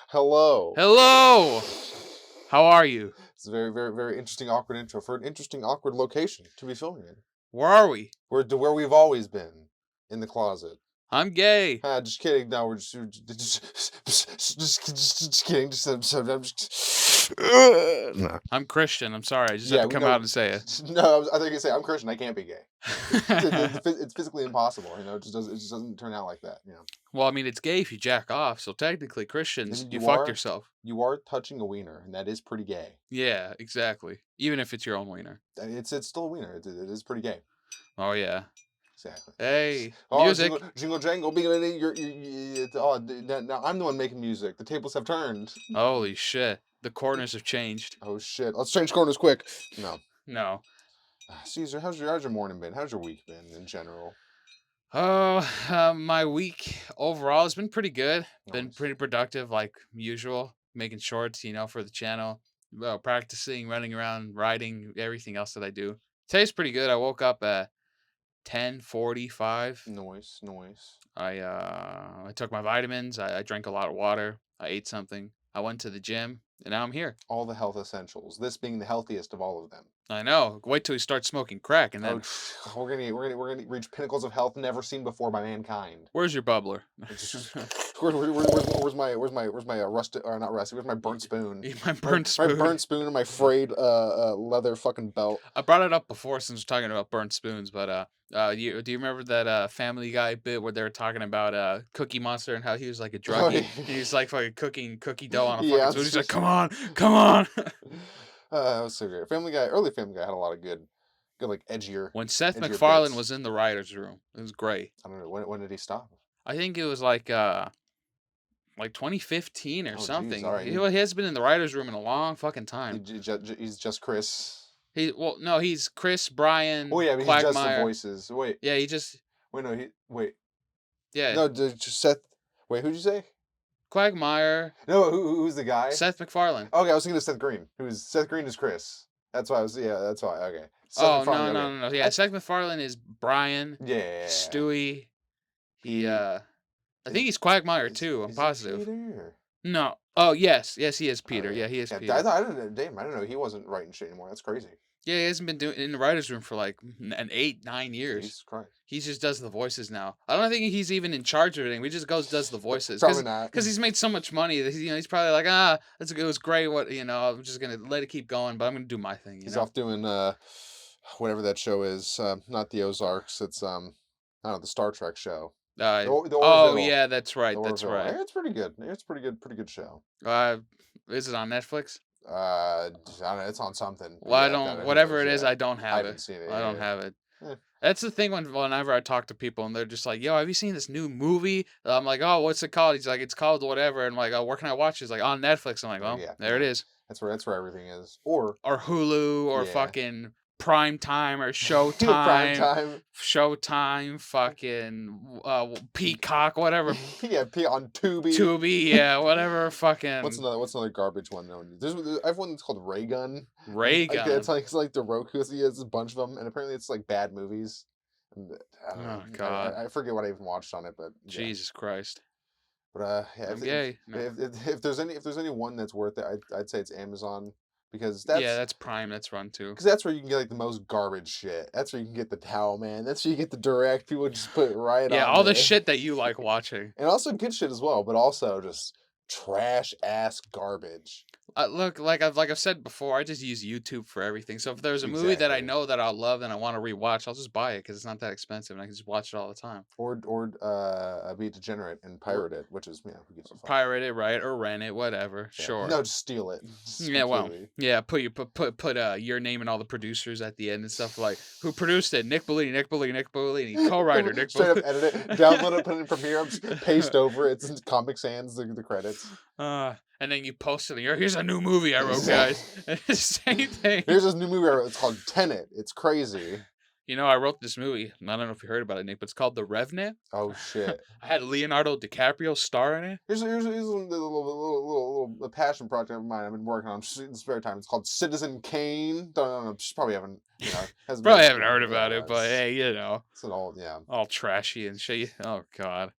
Hello. Hello! How are you? It's a very, very, very interesting, awkward intro for an interesting, awkward location to be filming in. Where are we? We're to where we've always been, in the closet. I'm gay. Just kidding. No, we're just kidding. I'm just. No. I'm Christian. I'm sorry. I just had Yeah, to we come know. out and say it. No, I think you say I'm Christian. I can't be gay. It's physically impossible. It just doesn't turn out like that. Well, I mean, it's gay if you jack off, so technically, Christians, you You fucked are yourself. you are touching a wiener, and that is pretty gay. Yeah, exactly. Even if it's your own wiener. It's still a wiener. It is pretty gay. Oh, yeah. Exactly. Hey, Oh, music. jingle jangle. Now I'm the one making music. The tables have turned. Holy shit. The corners have changed. Oh shit! Let's change corners quick. No, No. Caesar, how's your morning been? How's your week been in general? Oh, my week overall has been pretty good. Been Nice. pretty productive, like usual. Making shorts, for the channel. Well, practicing, running around, riding, everything else that I do. Today's pretty good. I woke up at 10:45. Noise. I took my vitamins. I drank a lot of water. I ate something. I went to the gym, and now I'm here. All the health essentials. This being the healthiest of all of them. I know. Wait till you start smoking crack, and Oh, then we're gonna reach pinnacles of health never seen before by mankind. where's your bubbler? Where's my rusted or not rusted? Where's my burnt spoon? My burnt spoon. My burnt spoon and my frayed leather fucking belt. I brought it up before since we're talking about burnt spoons, but do you remember that Family Guy bit where they were talking about Cookie Monster and how he was like a druggie? And he was like fucking cooking cookie dough on a fucking spoon. He's like, come on. That was so great. Early Family Guy had a lot of good like edgier. When Seth edgier MacFarlane bits. was in the writer's room, it was great. I don't know when did he stop? I think it was like 2015 or Oh, geez, something. all right. He has been in the writers' room in a long fucking time. He's just Chris. He's Chris, Brian, Oh yeah, but he's just the Quagmire. voices. Wait. Yeah, he just Wait. yeah. No, just Seth. Wait, who'd you say? Quagmire, No, who's the guy? Seth MacFarlane. Okay, I was thinking of Seth Green. Seth Green is Chris. That's why I was. Yeah, that's why. Okay. Seth Oh MacFarlane, no. Yeah, Seth MacFarlane is Brian. Yeah. Stewie. I think he's Quagmire too. I'm positive. Peter? No. Oh yes, he is Peter. Oh, Yeah, he is yeah, Peter. I didn't. Damn, I didn't know he wasn't writing shit anymore. That's crazy. Yeah, he hasn't been doing in the writers' room for like 8-9 years. Jesus Christ. He just does the voices now. I don't think he's even in charge of anything. He just does the voices. Probably not. Because he's made so much money that he's probably like, it was great. I'm just gonna let it keep going, but I'm gonna do my thing. He's off doing whatever that show is. Not the Ozarks. It's I don't know, the Star Trek show. The Oh Orville. yeah, that's right. The That's Orville. right. Yeah, it's pretty good. It's pretty good show. Is it on Netflix? I don't know. It's on something. Well, I don't. Whatever it is, I don't have it. I haven't seen it. I don't have it. Eh. That's the thing whenever I talk to people and they're just like, "Yo, have you seen this new movie?" I'm like, "Oh, what's it called?" He's like, "It's called whatever." And I'm like, "Oh, where can I watch it?" He's like, "On Netflix." I'm like, "Well, there it is." That's where everything is. Or Hulu or fucking Prime Time or Showtime. Prime Time. Showtime, fucking Peacock, whatever. Yeah, on Tubi. Tubi, yeah, whatever. Fucking. What's another garbage one? I have one that's called Ray Gun. Ray Gun. It's like the Roku. He has a bunch of them, and apparently it's like bad movies. And I don't know. God. I forget what I even watched on it, but yeah. Jesus Christ. But I'm gay. If there's any one that's worth it, I'd say it's Amazon. Because that's Prime. That's Run too. Because that's where you can get like the most garbage shit. That's where you can get the Towel Man. That's where you get the direct. People just put it right on. Yeah, all the shit that you like watching. And also good shit as well, but also just trash ass garbage. Look, like I've said before, I just use YouTube for everything. So if there's a movie that I know that I'll love and I want to rewatch, I'll just buy it because it's not that expensive and I can just watch it all the time. Or be degenerate and pirate it, which is who gives a fuck. Pirate it, right, or rent it, whatever. Yeah. Sure. No, just steal it. Yeah, well, yeah. Put your name and all the producers at the end and stuff like who produced it. Nick Bellini, co-writer Nick. Straight up edit it, download it, put it in Premiere, paste over it. It's in Comic Sans the credits. And then you post it. Here's a new movie I wrote, guys. Same thing. Here's this new movie I wrote. It's called Tenet. It's crazy. I wrote this movie. I don't know if you heard about it, Nick, but it's called The Revenant. Oh shit! I had Leonardo DiCaprio star in it. Here's a little passion project of mine I've been working on in spare time. It's called Citizen Kane. Don't know. Probably haven't. Haven't heard about it, but hey, it's an all trashy and shit. Oh god.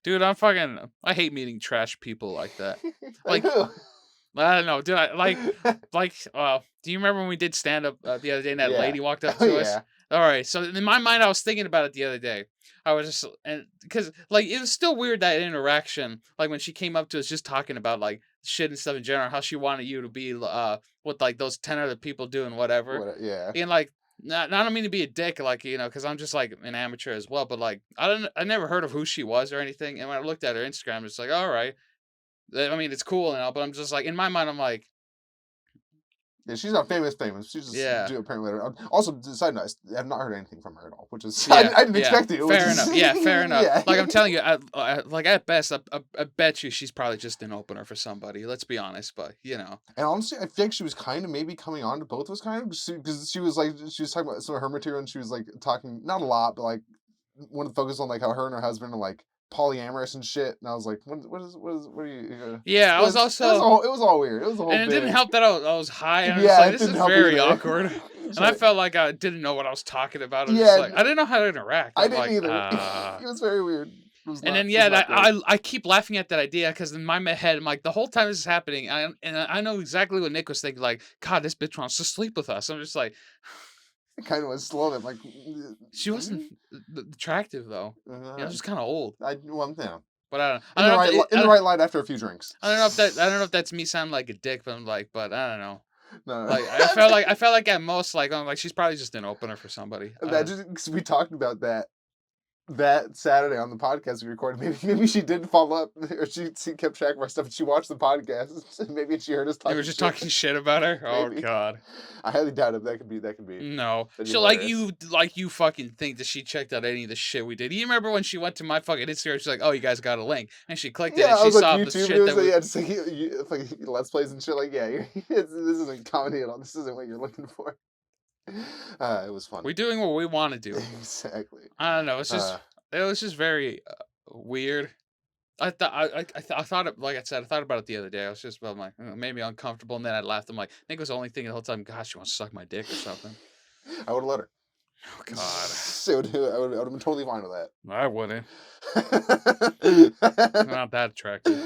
Dude, I hate meeting trash people like that. Like Like, who? I don't know, dude. Do you remember when we did stand up the other day and that Yeah. lady walked up Oh to us? yeah. All right, so in my mind, I was thinking about it the other day. I was just and because like it was still weird that interaction, like when she came up to us, just talking about like shit and stuff in general, how she wanted you to be with like those 10 other people doing whatever, What? Yeah. and like. I don't mean to be a dick, like because I'm just like an amateur as well. But like, I never heard of who she was or anything. And when I looked at her Instagram, it's like, all right, I mean, it's cool and all, but I'm just like, in my mind, I'm like, Yeah, she's not famous. Famous. She's just yeah, do apparently. Also, side note, I have not heard anything from her at all, which is yeah, I didn't yeah. expect to. Which Fair is enough. Yeah, fair enough. yeah. Like I'm telling you, like at best, I bet you she's probably just an opener for somebody. Let's be honest, but And honestly, I feel like she was kind of maybe coming on to both of us, kind of, because she was like she was talking about some of her material, and she was like talking not a lot, but like one of the focus on like how her and her husband are like polyamorous and shit. And I was like, what are you? yeah. I was also, It was all weird. It was a whole and it didn't bit. help that I was high, and I was Yeah, like, it this is didn't help very either. awkward, It's and I like, felt like I didn't know what I was talking about. I was just yeah, like, I didn't know how to interact. I I'm didn't like, either. It was very weird. It was And not. then It was yeah, not great. I keep laughing at that idea because in my head, I'm like the whole time this is happening, I know exactly what Nick was thinking. Like, God, this bitch wants to sleep with us. I'm just like, It kind of was slow. I'm like, she wasn't attractive though. uh, just kind of old. well, yeah, But I in don't the know if in the right light after a few drinks. I don't know if that I don't know if that's me sounding like a dick, but I'm like, but I don't know. No, Like I felt like at most like I'm like she's probably just an opener for somebody. imagine because we talked about that Saturday on the podcast we recorded. Maybe she did follow up, or she kept track of our stuff, and she watched the podcast. And maybe she heard us You talking were just shit. talking shit about her. Oh Maybe. God. I highly doubt it. That could be. No, That'd be she hilarious. like you fucking think that she checked out any of the shit we did. You remember when she went to my fucking Instagram? She's like, "Oh, you guys got a link," and she clicked it Yeah, and I she was like saw the YouTube, and it shit was that like, we. yeah, just like, it's like let's plays and shit. Like, yeah, this isn't comedy at all. This isn't what you're looking for. It was fun. We're doing what we want to do. Exactly. I don't know. It was just very weird. I thought it, like I said, I thought about it the other day. I was just about like maybe uncomfortable, and then I laughed. I'm like, Nick was only thinking the whole time, "Gosh, she wants to suck my dick or something." I would have let her. Oh God, I would have been totally fine with I wouldn't. that. Not that attractive.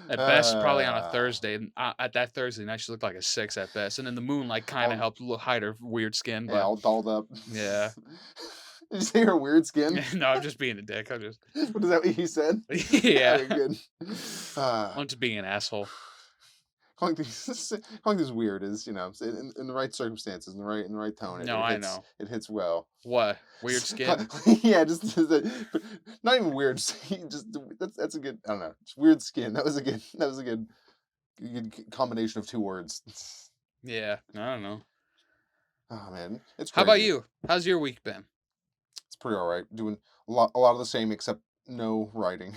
At best, probably on a Thursday. And at that Thursday night, she looked like a 6 at best. And then the moonlight kind of all, helped hide her weird skin. yeah, But all dolled up. yeah, Did you say her weird skin? no, I'm just being a dick. What is that what you said? Yeah, Okay, good. I'm just being an asshole. Calling things weird is, in the right circumstances, in the right tone. No, I know. It hits well. What weird skin? Yeah, but not even weird. Just that's a good. I don't know. Just weird skin. That was a good combination of two words. Yeah, I don't know. Oh man, it's How crazy. about you? How's your week been? It's pretty all right. Doing a lot of the same except no writing.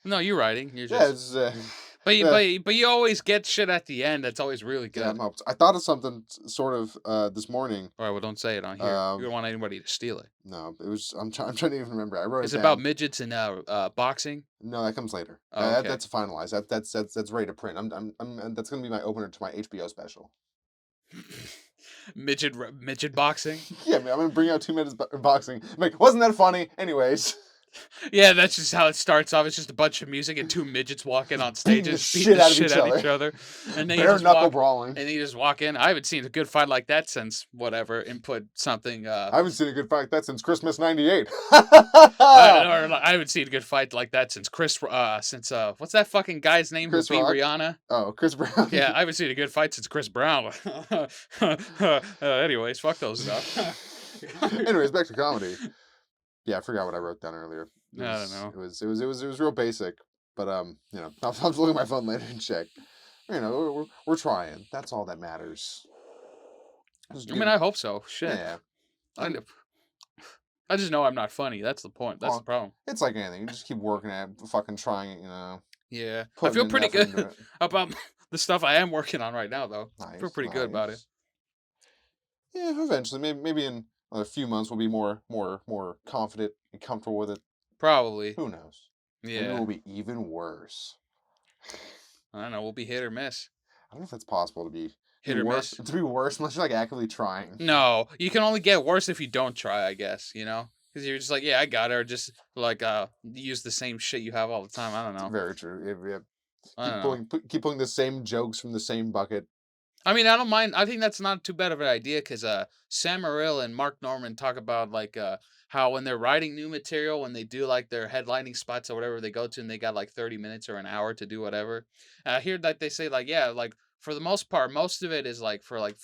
No, you're writing. You're Yeah, just. it's But you always get shit at the end. That's always really yeah. good. I thought of something sort of this morning. All right, well, don't say it on here. You don't want anybody to steal it. No, it was. I'm trying to even remember. I wrote It's it about down. midgets and boxing. No, that comes later. Oh, okay. That's finalized. That's ready to print. I'm that's gonna be my opener to my HBO special. midget boxing. Yeah, man, I'm gonna bring out 2 minutes boxing. I'm like, wasn't that funny? Anyways, Yeah, that's just how it starts off. It's just a bunch of music and 2 midgets walking on stage beating and the beating shit the out of shit each out of each other. other. And then you Bare just knuckle walk, brawling. and then you just walk in. I haven't seen a good fight like that since whatever input something. I haven't seen a good fight like that since Christmas '98. I haven't seen a good fight like that since what's that fucking guy's name Chris who beat Rock? Rihanna? Oh, Chris Brown. Yeah, I haven't seen a good fight since Chris Brown. Anyways, fuck those stuff. Anyways, back to comedy. Yeah, I forgot what I wrote down earlier. I don't know. It was real basic, but I was looking at my phone later and check. We're trying. That's all that matters. I mean, I hope so. Shit. Yeah. I just know I'm not funny. That's the point. That's the problem. It's like anything. You just keep working at it, fucking trying it, Yeah. I putting feel in pretty effort into good it. about the stuff I am working on right now, though. I feel pretty good about it. Nice. Yeah, eventually, maybe in a few months we'll be more confident and comfortable with it. Probably. Who knows? Maybe it Yeah. will be even worse. I don't know. We'll be hit or miss. I don't know if it's possible to be Hit or worse. miss. To be worse unless you're like actively trying. No, you can only get worse if you don't try, I guess, 'Cause you're just like, "Yeah, I got it," or just, like, use the same shit you have all the time, I don't know. Very true. Yep. I don't know. Keep pulling the same jokes from the same bucket. I mean, I don't mind. I think that's not too bad of an idea because Sam Morril and Mark Norman talk about like how when they're writing new material, when they do like their headlining spots or whatever they go to, and they got like 30 minutes or an hour to do whatever. I hear that they say like, yeah, like for the most part, most of it is like for like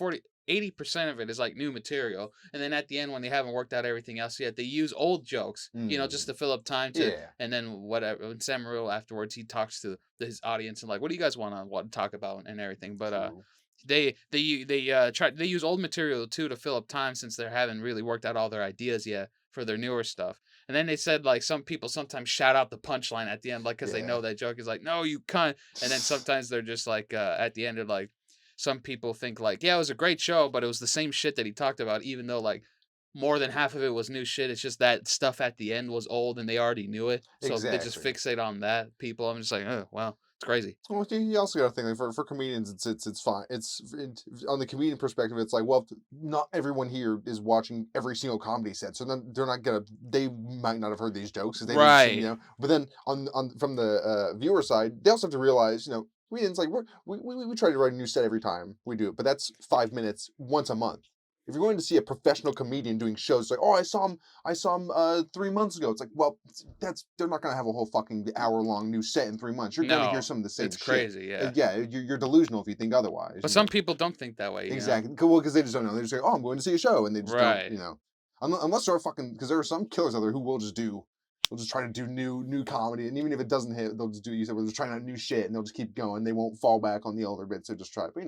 80% of it is like new material. And then at the end, when they haven't worked out everything else yet, they use old jokes, just Mm, to fill up time to, yeah, and then whatever. When Sam Morril afterwards, he talks to his audience and like, what do you guys want to talk about and everything. But true. they use old material too to fill up time since they haven't really worked out all their ideas yet for their newer stuff. And then they said like some people sometimes shout out the punchline at the end, like because they Yeah. know that joke is like, no, you can't. And then sometimes they're just like at the end of like some people think like, yeah, it was a great show, but it was the same shit that he talked about, even though like more than half of it was new shit. It's just that stuff at the end was old and they already knew it. So they just Exactly. fixate on that people. I'm just like, oh wow, it's crazy. Well, you also got to think like for comedians, it's fine. On the comedian perspective, it's like, well, not everyone here is watching every single comedy set, so then they're not gonna. They might not have heard these jokes because they didn't see, Right. But then on from the viewer side, they also have to realize, comedians like we try to write a new set every time we do it, but that's 5 minutes once a month. If you're going to see a professional comedian doing shows, like, oh, I saw him 3 months ago. It's like, well, that's they're not gonna have a whole fucking hour long new set in 3 months. You're gonna hear No, some of the same it's shit. crazy, yeah. Yeah, you're delusional if you think otherwise. But some people don't think that way, you know? Exactly. Well, because they just don't know. They just say, "Oh, I'm going to see a show," and they just don't. Right. Unless they're fucking. Because there are some killers out there who will just do. They'll just try to do new comedy, and even if it doesn't hit, they'll just do. You said, well, they're trying out new shit, and they'll just keep going. They won't fall back on the older bits. They just try. But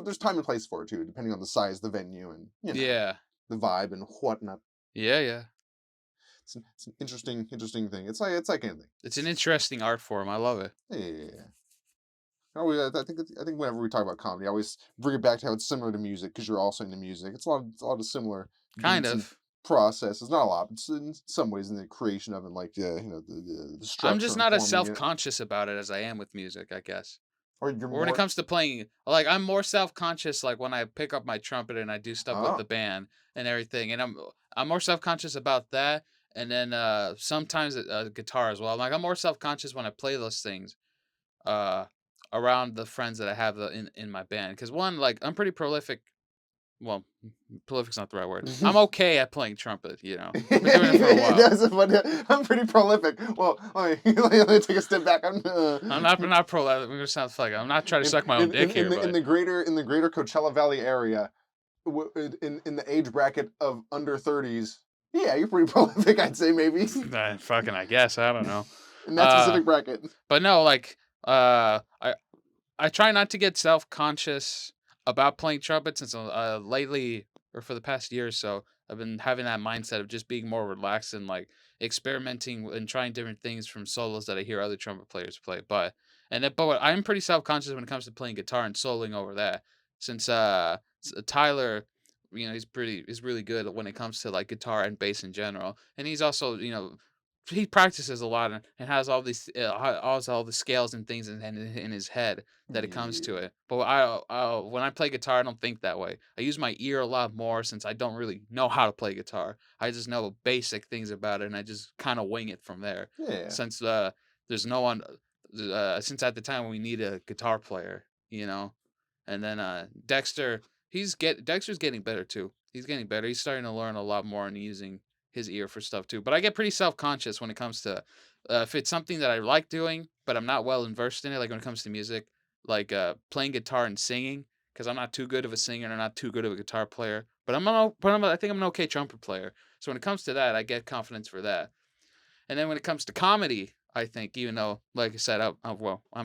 there's time and place for it too, depending on the size of the venue and Yeah. the vibe and whatnot. Yeah, yeah. It's an interesting thing. It's like anything. It's an interesting art form, I love it. Yeah. I think whenever we talk about comedy, I always bring it back to how it's similar to music because you're also into music. It's a lot of similar Kind beats and of. processes. Not a lot, but in some ways in the creation of it, like the I'm structure just and not as forming it. self-conscious about it as I am with music, I guess. Or you're Or when it more comes to playing, like, I'm more self-conscious, like, when I pick up my trumpet and I do stuff with the oh band and everything, and I'm more self-conscious about that, and then, sometimes, guitar as well. Like, I'm more self-conscious when I play those things, uh, around the friends that I have, in my band. Because one, like, I'm pretty prolific. Well, prolific's not the right word. I'm okay at playing trumpet, you know? I've been doing it for a while. That's a funny. I'm pretty prolific. Well, let me take a step back. I'm not prolific. I'm gonna sound like I'm not trying to in, suck my own in, dick in, in here, the in but the greater Coachella Valley area. In the age bracket of under 30s, yeah, you're pretty prolific, I'd say maybe fucking I guess, I don't know. in that Uh, specific bracket. but no, like, uh, I I try not to get self-conscious about playing trumpet since, lately or for the past year or so, I've been having that mindset of just being more relaxed and, like, experimenting and trying different things from solos that I hear other trumpet players play, but I'm pretty self-conscious when it comes to playing guitar and soloing over that since, Tyler, he's really good when it comes to, like, guitar and bass in general, and he's also, he practices a lot and has all the scales and things in his head that it comes to Yeah, it. But when I play guitar, I don't think that way. I use my ear a lot more since I don't really know how to play guitar. I just know basic things about it, and I just kind of wing it from there. yeah, Since there's no one, since at the time we need a guitar player, and then Dexter's getting better too. He's getting better. He's starting to learn a lot more and using his ear for stuff too. But I get pretty self conscious when it comes to if it's something that I like doing, but I'm not well versed in it. Like when it comes to music, like playing guitar and singing, because I'm not too good of a singer and I'm not too good of a guitar player. I think I'm an okay trumpet player. So when it comes to that, I get confidence for that. And then when it comes to comedy, I think even though, like I said, I'm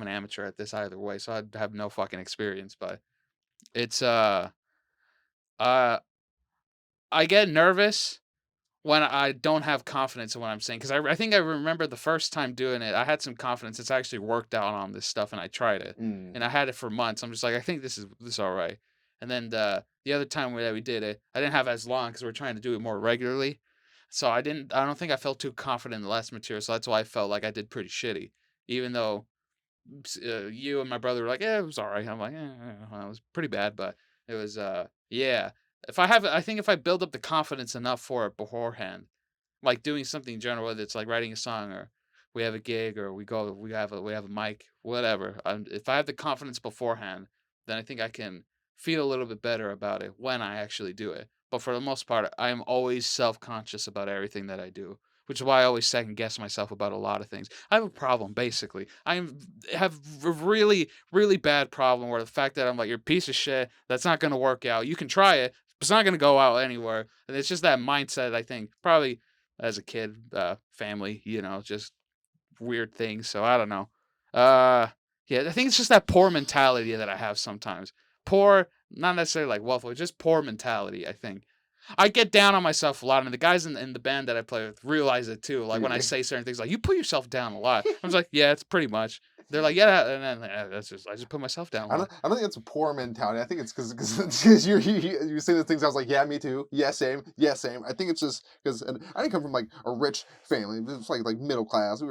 an amateur at this either way, so I have no fucking experience. But it's uh I get nervous when I don't have confidence in what I'm saying, 'cause I think I remember the first time doing it, I had some confidence, it's actually worked out on this stuff, and I tried it, mm, and I had it for months, I'm just like, "I think this is alright," and then the other time that we did it, I didn't have as long because 'cause we're trying to do it more regularly, so I don't think I felt too confident in the last material, so that's why I felt like I did pretty shitty, even though you and my brother were like, "Yeah, it was alright." I'm like, well, it was pretty bad, but it was, yeah. I think if I build up the confidence enough for it beforehand, like doing something in general, whether it's like writing a song or we have a gig or we have a mic, whatever. If I have the confidence beforehand, then I think I can feel a little bit better about it when I actually do it. But for the most part, I am always self conscious about everything that I do, which is why I always second guess myself about a lot of things. I have a problem, basically. Have a really, really bad problem where the fact that I'm like, you're a piece of shit, that's not going to work out. You can try it, but it's not going to go out anywhere. And it's just that mindset, I think, probably as a kid, family, just weird things. So I don't know. Uh, yeah, I think it's just that poor mentality that I have sometimes. Poor, not necessarily like wealth, just poor mentality. I think I get down on myself a lot, and the guys in the band that I play with realize it too. Like when I Really? say certain things, like you put yourself down a lot. I was like, yeah, it's pretty much. They're like, yeah, and then that's just I just put myself down a lot. I don't think it's a poor mentality. I think it's because you say the things. I was like, yeah, me too. Yeah, same. Yeah, same. I think it's just because I didn't come from like a rich family. It was like middle class. We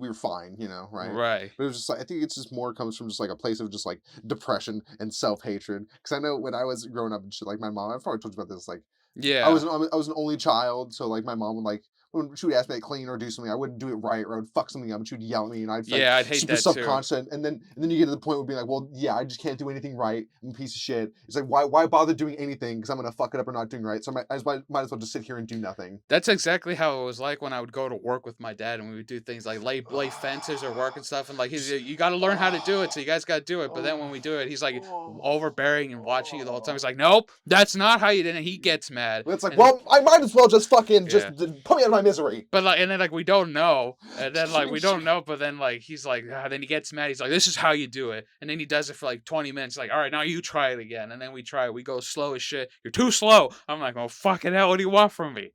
were fine, right? Right. But it was just like I think it's just more comes from just like a place of just like depression and self hatred. Because I know when I was growing up and shit, like my mom. I've probably told you about this. Like Yeah. I was an only child, so like my mom would like when she would ask me to clean or do something, I wouldn't do it right, or I would fuck something up, and she would yell at me, and I'd like Yeah, I'd hate super that too. subconscious, and then you get to the point where being like, well, yeah, I just can't do anything right. I'm a piece of shit. It's like why bother doing anything because I'm gonna fuck it up or not doing right. So might as well just sit here and do nothing. That's exactly how it was like when I would go to work with my dad and we would do things like lay fences or work and stuff. And like he's you got to learn how to do it, so you guys got to do it. But then when we do it, he's like overbearing and watching you the whole time. He's like, nope, that's not how you did it. He gets mad, It's like, and well, I might as well just fucking just yeah. put me out of my misery. But like, and then like we don't know, and then like we don't know. But then like he's like, then he gets mad. He's like, this is how you do it, and then he does it for like 20 minutes. Like, all right, now you try it again, and then we try it. We go slow as shit. You're too slow. I'm like, oh fucking hell, what do you want from me?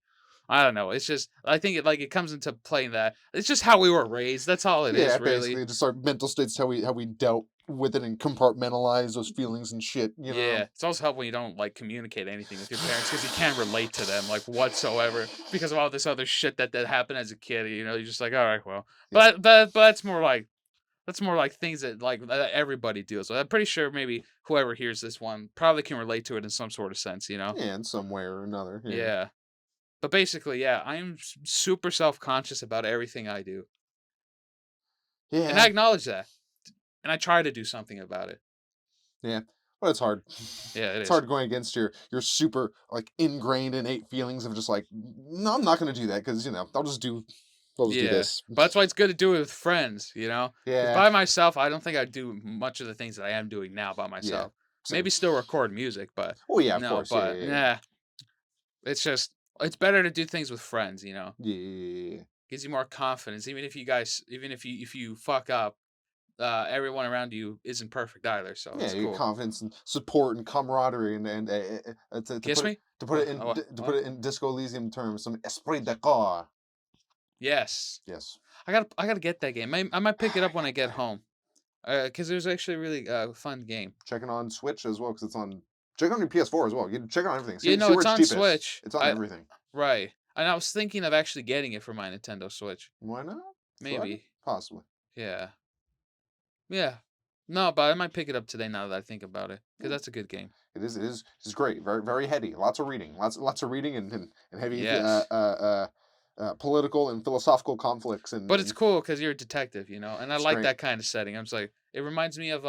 I don't know. It's just I think it comes into play that it's just how we were raised. That's all it Yeah, is, really. basically, just our mental states, how we dealt with it and compartmentalize those feelings and shit. Yeah, it's also helpful when you don't like communicate anything with your parents because you can't relate to them like whatsoever because of all this other shit that happened as a kid. You're just like, all right, well, Yeah, but that's more like things that everybody deals with. I'm pretty sure maybe whoever hears this one probably can relate to it in some sort of sense. yeah, in some way or another. Yeah, Yeah, but basically, yeah, I'm super self conscious about everything I do, and I yeah, acknowledge that, and I try to do something about it. yeah. But it's hard. Yeah, it It's is. hard going against your super like ingrained innate feelings of just like, no, I'm not gonna do that because I'll just do Yeah, this. but that's why it's good to do it with friends. Because Yeah, by myself, I don't think I'd do much of the things that I am doing now by yeah, myself. same. Maybe still record music, but Oh yeah, of no, course. Yeah, but yeah, yeah, nah, it's better to do things with friends. yeah, yeah, yeah. Gives you more confidence, even if you fuck up, everyone around you isn't perfect either, so Yeah, it's you get cool. confidence and support and camaraderie to Kiss me? put it What? in Oh, to put what? it in Disco Elysium terms, some esprit de corps. Yes. Yes. I gotta get that game. I might pick it up when I get home. Because it was actually a really fun game. Checking on Switch as well because it's on. Check on your PS4 as well. You can check on everything. You See know, where it's it's on cheapest. Switch. It's on I everything. Right. And I was thinking of actually getting it for my Nintendo Switch. Why not? Try it. Maybe. Possibly. Yeah. Yeah. No, but I might pick it up today now that I think about it. Because Yeah. that's a good game. It is. It is. It's great. Very very heady. Lots of reading. Lots of reading and heavy Yes. political and philosophical conflicts But it's and cool because you're a detective, and I it's like great. that kind of setting. I'm just like, it reminds me of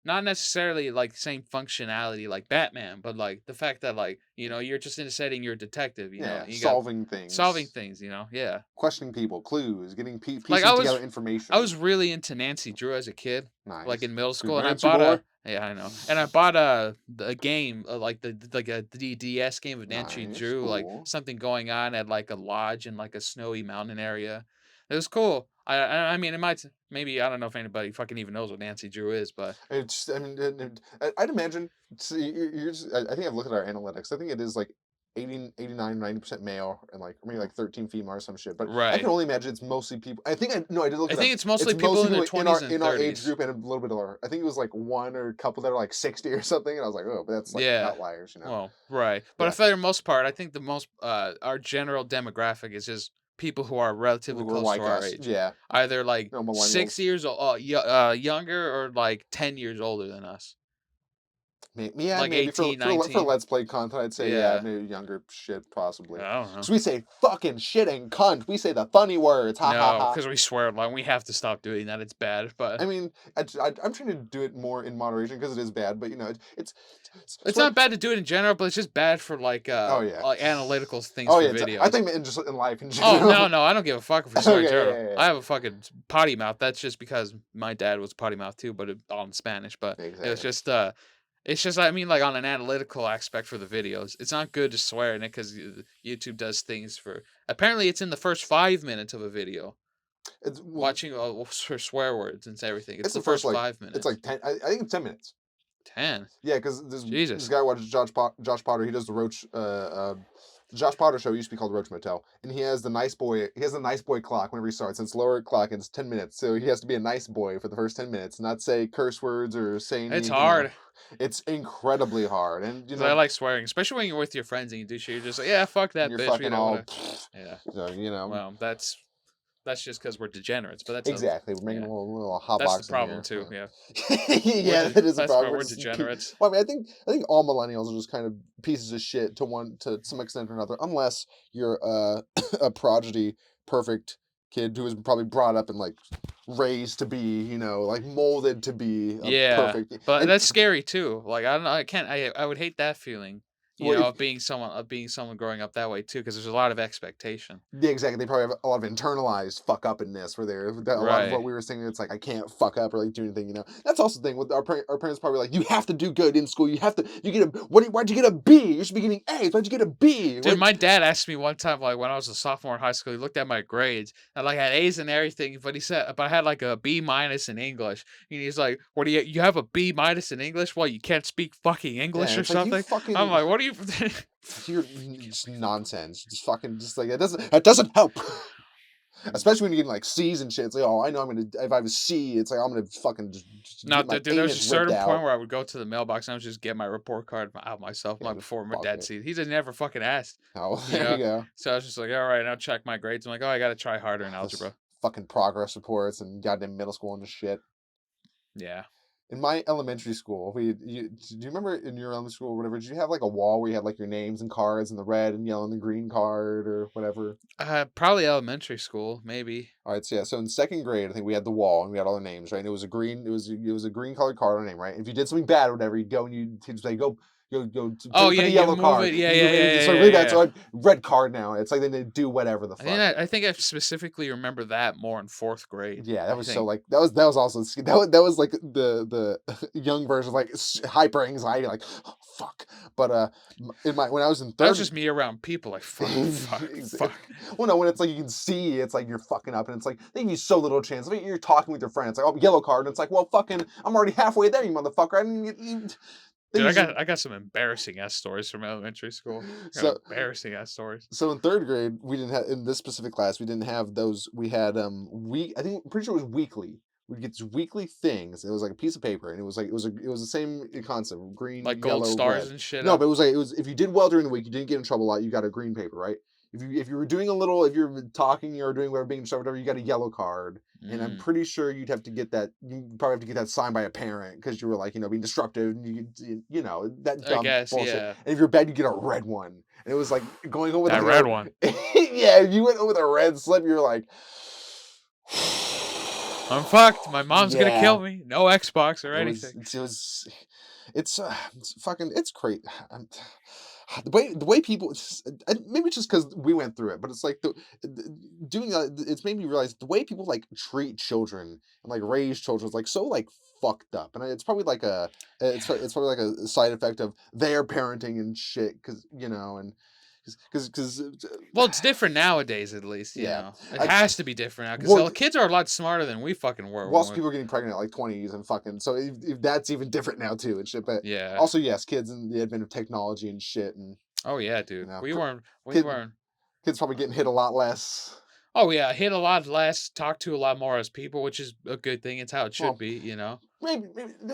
not necessarily like same functionality like Batman, but like the fact that you're just in a setting, you're a detective, Yeah, and you got solving solving things, things. Yeah. questioning people, clues, Like piecing together I information. was really into Nancy Drew as a kid, like Nice. in middle school, and I Congrats, your bought boy. a yeah, I know, and I bought a game like the DS game of Nancy Nice, Drew, like cool. something going on at like a lodge in like a snowy mountain area. It was cool. I mean, it might maybe I don't know if anybody fucking even knows what Nancy Drew is, but It's, I mean, I'd imagine, see, I think I've looked at our analytics. I think it is like 80, 89, 90% male and like maybe like 13 female or some shit. But I can right. only imagine it's mostly people. I think no, I did look I it up. think it's mostly It's people mostly in their people 20s and in our age 30s. group and a little bit older. I think it was like one or a couple that are like 60 or something. And I was like, oh, but that's like Yeah. outliers. Well, right. But Yeah. for the most part, I think the most our general demographic is just people who are relatively Who are close to like our us. age. Yeah. Either like No 6 millennials. years younger or like 10 years older than us. Yeah, Like maybe 18, for 19. Let's Play content, I'd say yeah, Yeah. maybe younger shit possibly. I don't Because know. we say fucking shit and cunt. We say the funny words. Ha ha No, ha. because we swear a lot. We have to stop doing that. It's bad, but I mean, I'm trying to do it more in moderation because it is bad, but it's swear. not bad to do it in general, but it's just bad for Oh yeah. analytical things Oh for yeah. I videos. think just in life in Oh general. no, no, I don't give a fuck if we swear in Okay. general. Yeah. I have a fucking potty mouth. That's just because my dad was potty mouth too, but all in Spanish. But Yeah. it was Exactly. just it's just I mean like on an analytical aspect for the videos. It's not good to swear in it because YouTube does things for. Apparently, it's in the first 5 minutes of a video. Well, Watching for swear words and everything. It's it's the the first first like five it's minutes. like 10. I think it's 10 minutes. 10. Yeah, because this Jesus. guy watches Josh Potter. He does the Roach. The Josh Potter show used to be called Roach Motel, and he has the nice boy. He has the nice boy clock whenever he starts. And it's lower clock, and it's 10 minutes. So he has to be a nice boy for the first 10 minutes, not say curse words or say It's any. hard It's incredibly hard, and because I like swearing, especially when you're with your friends and you do shit. You're just like, yeah, fuck and that you're bitch. We fucking don't want all, to. Yeah. so, Well, that's just because we're degenerates, but that's a exactly. We're making yeah. a little hot That's the box in problem here. too. Yeah. Yeah, that is a That's the problem. problem. We're We're just degenerates. well, I mean, I think all millennials are just kind of pieces of shit to some extent or another, unless you're a prodigy, perfect kid who was probably brought up and like raised to be, like molded to be a Yeah, perfect. but And that's scary too. Like I don't know, I can't. I would hate that feeling. You well, know, if of being someone growing up that way too, because there's a lot of expectation. yeah, exactly. They probably have a lot of internalized fuck up in this, where a lot of Right. what we were saying. It's like I can't fuck up or like do anything. That's also the thing with our parents. Probably like you have to do good in school. You get a why'd you get a B? You should be getting A's. Why'd you get a B? Dude, my dad asked me one time, like when I was a sophomore in high school, he looked at my grades. I like had A's and everything, but I had like a B minus in English. And he's like, "What do you have a B minus in English? Well, you can't speak fucking Yeah, English or it's like you something?" I'm fucking like, "What are you?" you're just nonsense. Just fucking just like that doesn't help. Especially when you're getting like C's and shit. It's like, oh, I know I'm gonna if I have a C, it's like I'm gonna fucking just No, get my dude, there was a anus ripped certain point out. where I would go to the mailbox and I would just get my report card out myself, Yeah, like before my fuck dad it. sees. He just never fucking asked, Oh, you there you know. go. So I was just like, all right, I'll check my grades. I'm like, oh, I got to try harder in This algebra. fucking progress reports and goddamn middle school and shit. Yeah. In my elementary school, do you remember in your elementary school or whatever? Did you have like a wall where you had like your names and cards and the red and yellow and the green card or whatever? Probably elementary school, maybe. All right, so yeah, so in second grade, I think we had the wall and we had all the names, right? And it was a green colored card on name, right? If you did something bad or whatever, you'd go and you'd say go to Oh put yeah, a you yellow move card. it. Yeah, You yeah, move it, yeah, it's yeah, sort of yeah, really bad. yeah. So red card now. It's like then they do whatever the fuck. I think I specifically remember that more in fourth grade. Yeah, that I was so think. like that was also that was like the young version of like hyper anxiety, like oh, fuck. But in my when I was in That was third. just me around people like fuck, fuck, Exactly. fuck. Well, no, when it's like you can see, it's like you're fucking up, and it's like they give you so little chance. I mean, you're talking with your friend, it's like, oh, yellow card, and it's like, well, fucking, I'm already halfway there, you motherfucker. I didn't get they Dude, I usually got I got some embarrassing ass stories from elementary school. I got so embarrassing ass stories. so in third grade we didn't have in this specific class we didn't have those. We had I think I'm pretty sure it was weekly. We'd get these weekly things. It was like a piece of paper, and it was like it was the same concept: green, Like gold yellow, stars red. and shit No, up. but it was if you did well during the week, you didn't get in trouble a lot. You got a green paper, right? If you were doing a little, if you're talking or doing whatever, being disruptive, whatever, you got a yellow card. And I'm Mm, pretty sure you'd have to get that. You probably have to get that signed by a parent because you were like being disruptive and that I dumb guess, bullshit. yeah. And if you're bad, you get a red one. And it was like going over That like red one. yeah, if you went over the red slip, you're like I'm fucked. My mom's gonna yeah. kill me. No Xbox or It was anything. it's fucking it's great. The way people maybe it's just because we went through it, but it's like doing it's made me realize the way people like treat children and like raise children is like so like fucked up, and it's probably like it's probably like a side effect of their parenting and shit because and because Well, it's different nowadays, at least, you yeah. know. It I, has to be different now because well, the kids are a lot smarter than we fucking were when whilst we. people are getting pregnant at like 20s and fucking so if that's even different now too and shit, but Yeah. also yes, kids and the advent of technology and shit and Oh yeah, you dude. know We weren't. We kid, weren't. kids probably getting hit a lot less. Oh yeah, hit a lot less, talk to a lot more as people, which is a good thing. It's how it should Well, be, you know. maybe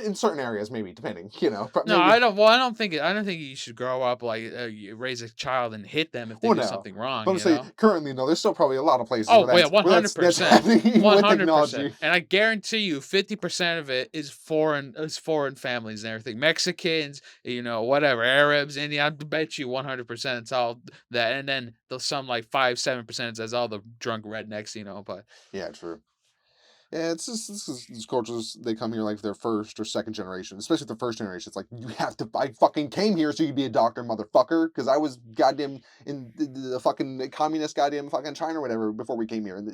in certain areas, maybe depending, but No, maybe. I don't think I don't think you should grow up like, you raise a child and hit them if they Well, do no, something but wrong, I'm you saying know? currently, no. There's still probably a lot of places Oh, well, yeah, where that's 100%. happening even with 100%. technology. And I guarantee you 50% of it is foreign families and everything. Mexicans, whatever, Arabs, Indian, I bet you 100% it's all that. And then there's some like 5, 7% that's all the drunk rednecks, but Yeah, true. Yeah, it's just these cultures. They come here like their first or second generation, especially the first generation. It's like you have to. I fucking came here so you could be a doctor, motherfucker. Because I was goddamn in the fucking communist goddamn fucking China or whatever before we came here. And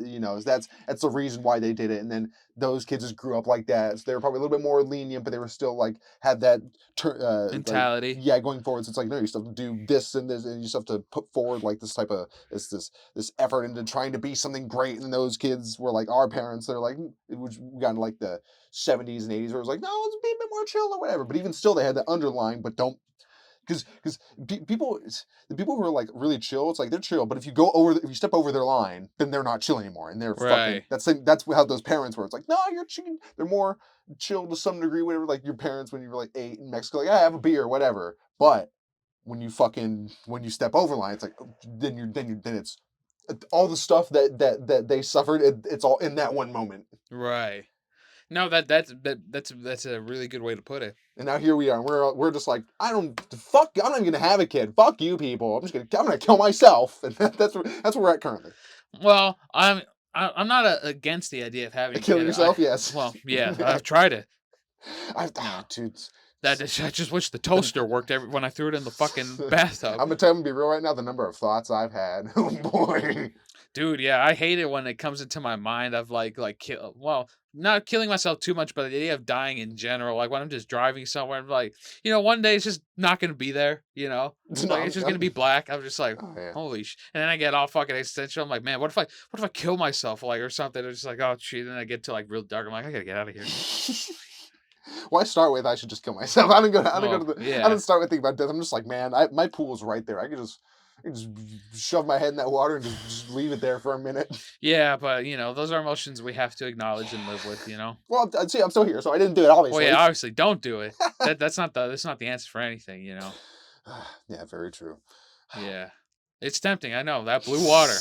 that's the reason why they did it. And then those kids just grew up like that. So they were probably a little bit more lenient, but they were still like had that like mentality. yeah going forward. So it's like no, you still have to do this and this, and you still have to put forward like this type of this effort into trying to be something great. And those kids were like our parents. They're like which we got in like the 70s and 80s where it was like, no, let's be a bit more chill or whatever. But even still, they had the underlying, but don't because people the people who are like really chill, it's like they're chill, but if you step over their line, then they're not chill anymore, and they're fucking Right. that's how those parents were. It's like no, you're chill. They're more chill to some degree, whatever. Like your parents when you were like 8 in Mexico, like I have a beer, whatever. But when you step over line, it's like then it's all the stuff that they suffered. It's all in that one moment. Right. No, that's a really good way to put it. And now here we are. We're just like I'm not even gonna have a kid. Fuck you people. I'm gonna kill myself. And that's where we're at currently. Well, I'm not against the idea of having a Killing kid. yourself, yes. Well, yeah, I've tried it. No, Dude. I just wish the toaster worked when I threw it in the fucking bathtub. I'm gonna be real right now. The number of thoughts I've had. Oh boy. Dude, yeah, I hate it when it comes into my mind of well, not killing myself too much, but the idea of dying in general. Like when I'm just driving somewhere, I'm like, one day it's just not gonna be there. No, Like it's just gonna be black. I'm just like, oh yeah. holy and then I get all fucking existential. I'm like, man, what if I kill myself, like or something? It's just like, oh shit. Then I get to like real dark. I'm like, I gotta get out of here. Well, I start with I should just kill myself. Well, I yeah, didn't start with thinking about death. I'm just like, man, my pool's right there. I could just shove my head in that water and just leave it there for a minute. yeah, but those are emotions we have to acknowledge and live with. Well, see, I'm still here, so I didn't do it, Well, yeah, obviously. obviously, don't do it. That's not the answer for anything. Yeah, very true. Yeah. It's tempting, I know, that blue water.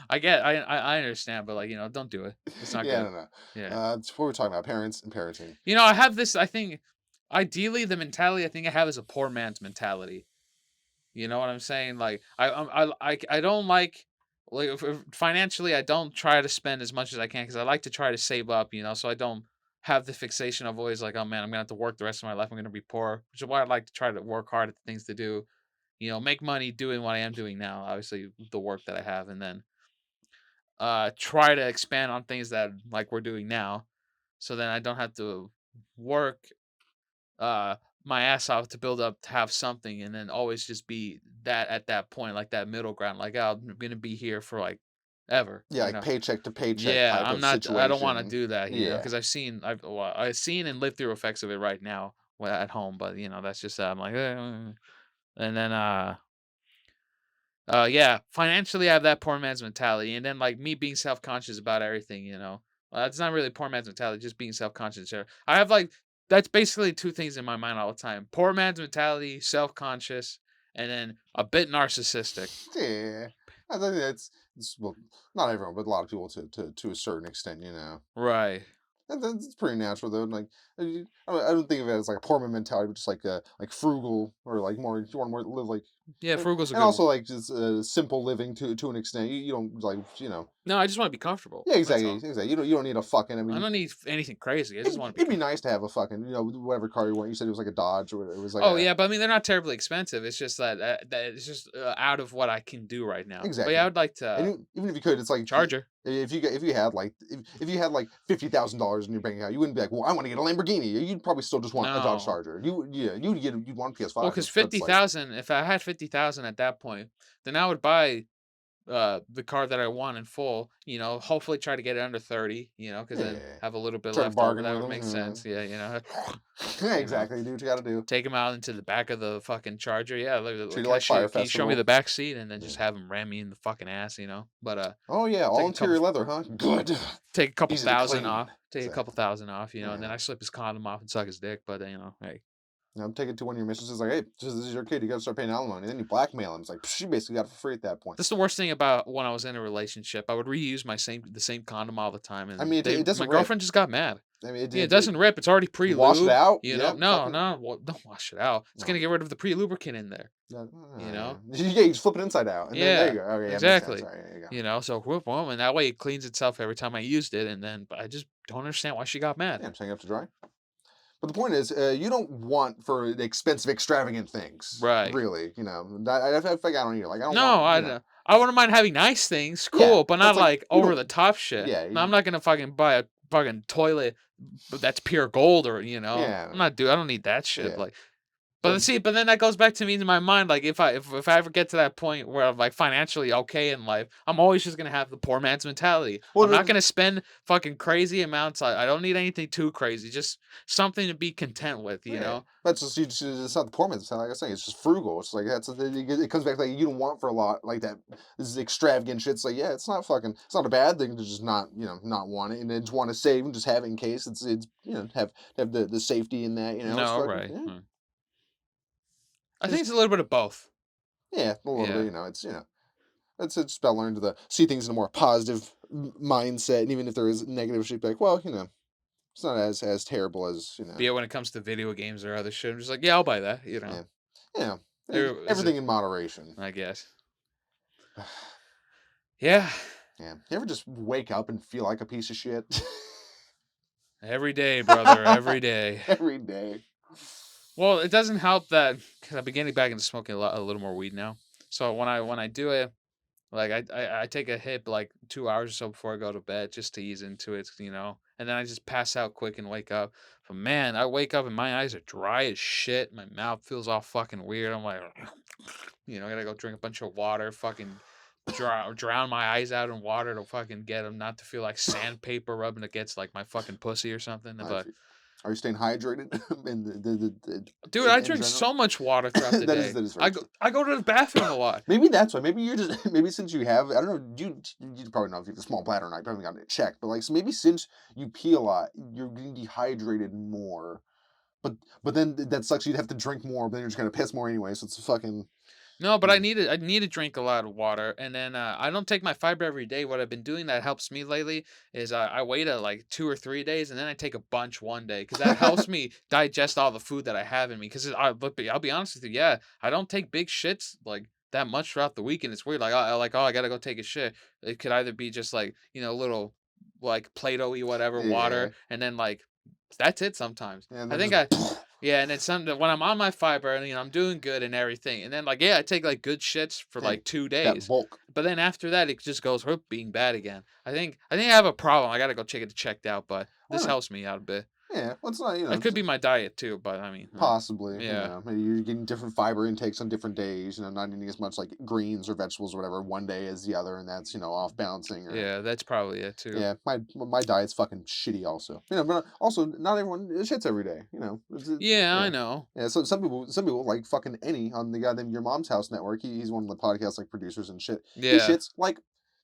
I understand, but, like, don't do it. It's not Yeah, good. no, no. Yeah. That's what we're talking about, parents and parenting. I have this I think ideally, the mentality I think I have is a poor man's mentality. You know what I'm saying? Like, I don't like, if financially, I don't try to spend as much as I can because I like to try to save up, so I don't have the fixation of always like, "Oh, man, I'm gonna have to work the rest of my life, I'm gonna be poor," which is why I like to try to work hard at the things to do. Make money doing what I am doing now, obviously the work that I have, and then try to expand on things that like we're doing now. So then I don't have to work uh my ass off to build up to have something and then always just be that at that point, like that middle ground, like oh, I'm gonna be here for like ever, Yeah, like paycheck to paycheck Yeah, type I'm of not I don't want to situation. do that, Yeah. because I've seen and lived through effects of it right now at home, but that's just I'm like and then yeah, financially, I have that poor man's mentality, and then like me being self conscious about everything. It's not really poor man's mentality, just being self conscious. I have like that's basically two things in my mind all the time: poor man's mentality, self conscious, and then a bit narcissistic. Yeah. I think it's well, not everyone, but a lot of people to a certain extent. Right. And that's pretty natural though. Like I don't think of it as like a poor man mentality, but just like frugal or like more you want to more live like Yeah, frugal's a and good also one. like just simple living to an extent. You don't like. No, I just want to be comfortable. Yeah, That's exactly, all. exactly. You don't need a fucking. I I mean, don't need anything crazy. I just it'd, want to be it'd be comfortable. nice to have a fucking whatever car you want. You said it was like a Dodge or it was like Oh a yeah, but I mean they're not terribly expensive. It's just that it's just out of what I can do right now. But yeah, I exactly. would like And to even if you could, it's like Charger. if you had like if you had like $50,000 in your bank account, you wouldn't be like, well, I want to get a Lamborghini. You'd probably still just want a Dodge No. Charger. You'd want a Well, PS5 because because that's like 50,000, if I had 50,000 at that point, then I would buy the car that I want in full, hopefully try to get it under 30, because then Yeah. have a little bit Try to left over. bargain That with would make sense. them. Yeah, Yeah, you know, exactly. Do what you got to do. take him out into the back of the fucking Charger. Yeah, Treat it can I like Fire can you show me the Festival. back seat and then just Yeah. have him ram me in the fucking ass. But Oh yeah, all take a couple interior leather, huh? Good. take a couple Easy to thousand clean. off, take a couple Exactly. thousand off, and then Yeah. I slip his condom off and suck his dick. But hey. I'm taking to one of your mistresses like, hey, this is your kid. You got to start paying alimony. And then you blackmail him. It's like she basically got it for free at that point. That's the worst thing about when I was in a relationship. I would reuse the same condom all the time, I and mean, it my doesn't rip. girlfriend just got mad. I mean, Yeah, it doesn't rip. It's already you wash it pre-lubed. out. No, Fucking. no, well, don't wash it out. It's No. gonna get rid of the pre-lubricant in there. No, You yeah. know? Yeah, you just flip it inside out, and then there you Yeah, go. Okay, yeah, makes sense. exactly. All right, there you go. So whoop, boom, and that way it cleans itself every time I used it, and then but I just don't understand why she got mad. Yeah, I'm saying up to dry. But the point is, you don't want for expensive, extravagant things, Right. really. I feel like I don't either. Like I don't want, No, I wouldn't mind having nice things, yeah. cool, but But it's not like like you over don't, the top shit. yeah, No, I'm not gonna fucking buy a fucking toilet that's pure gold or yeah, I don't need that shit. yeah. Like But but then that goes back to me in my mind. Like if I ever get to that point where I'm like financially okay in life, I'm always just gonna have the poor man's mentality. well, I'm not gonna spend fucking crazy amounts. I don't need anything too crazy. Just something to be content with. yeah. That's just, it's not the poor man's. Like I say, it's just frugal. It's like it comes back like you don't want for a lot like that. This is extravagant shit. It's like yeah, it's not fucking. It's not a bad thing to just not not want it and then just want to save and just have it in case it's have the safety in that. It's No, fucking right. yeah. I think Just it's a little bit of both. yeah, a little bit. Yeah. It's just about learning to see things in a more positive mindset, and even if there is negative shit, like well, it's not as terrible as But yeah, when it comes to video games or other shit, I'm just like, yeah, I'll buy that. yeah, yeah. Is it? Everything in moderation. I guess. Yeah. Yeah. You ever just wake up and feel like a piece of shit? Every day, brother. Every day. Every day. Well, it doesn't help that because I've been getting back into smoking a little more weed now. So when I do it, like I take a hit like 2 hours or so before I go to bed just to ease into it. And then I just pass out quick and wake up. But man, I wake up and my eyes are dry as shit. My mouth feels all fucking weird. I'm like, I gotta go drink a bunch of water, fucking drown my eyes out in water to fucking get them not to feel like sandpaper rubbing against like my fucking pussy or something. I But feel- Are you staying hydrated in dude, I in drink general? so much water throughout the day. That is very true. I go to the bathroom a lot. Maybe that's why. Maybe you're just maybe since you have I don't know. You probably know if you have a small bladder or not. You probably got it checked. But like so maybe since you pee a lot, you're getting dehydrated more. But then that sucks. You'd have to drink more. But then you're just gonna piss more anyway. So it's fucking. No, but Yeah. I need to drink a lot of water, and then I don't take my fiber every day. What I've been doing that helps me lately is I wait like 2 or 3 days, and then I take a bunch one day because that helps me digest all the food that I have in me. Because I'll be honest with you, yeah, I don't take big shits like that much throughout the week, and it's weird. Like I gotta go take a shit. It could either be just like little like Play-Doh-y whatever Yeah. water, and then like that's it sometimes. And I then think just. yeah, and it's something that when I'm on my fiber and I'm doing good and everything, and then like yeah, I take like good shits for Yeah, like two that days, bulk. but then after that it just goes whoop, being bad again. I think I have a problem. I gotta go check it checked out, but I this don't know. helps me out a bit. Yeah. Well, it's not. It could be my diet too, but I mean, Possibly, yeah, maybe you're getting different fiber intakes on different days, not eating as much like greens or vegetables or whatever one day as the other, and that's, off balancing or yeah, that's probably it too. yeah, my diet's fucking shitty also. But also not everyone shits every day, Yeah, I yeah. know. Yeah, so some people like fucking Any on the goddamn Your Mom's House network. He's one of the podcast like producers and shit. He Yeah, shits like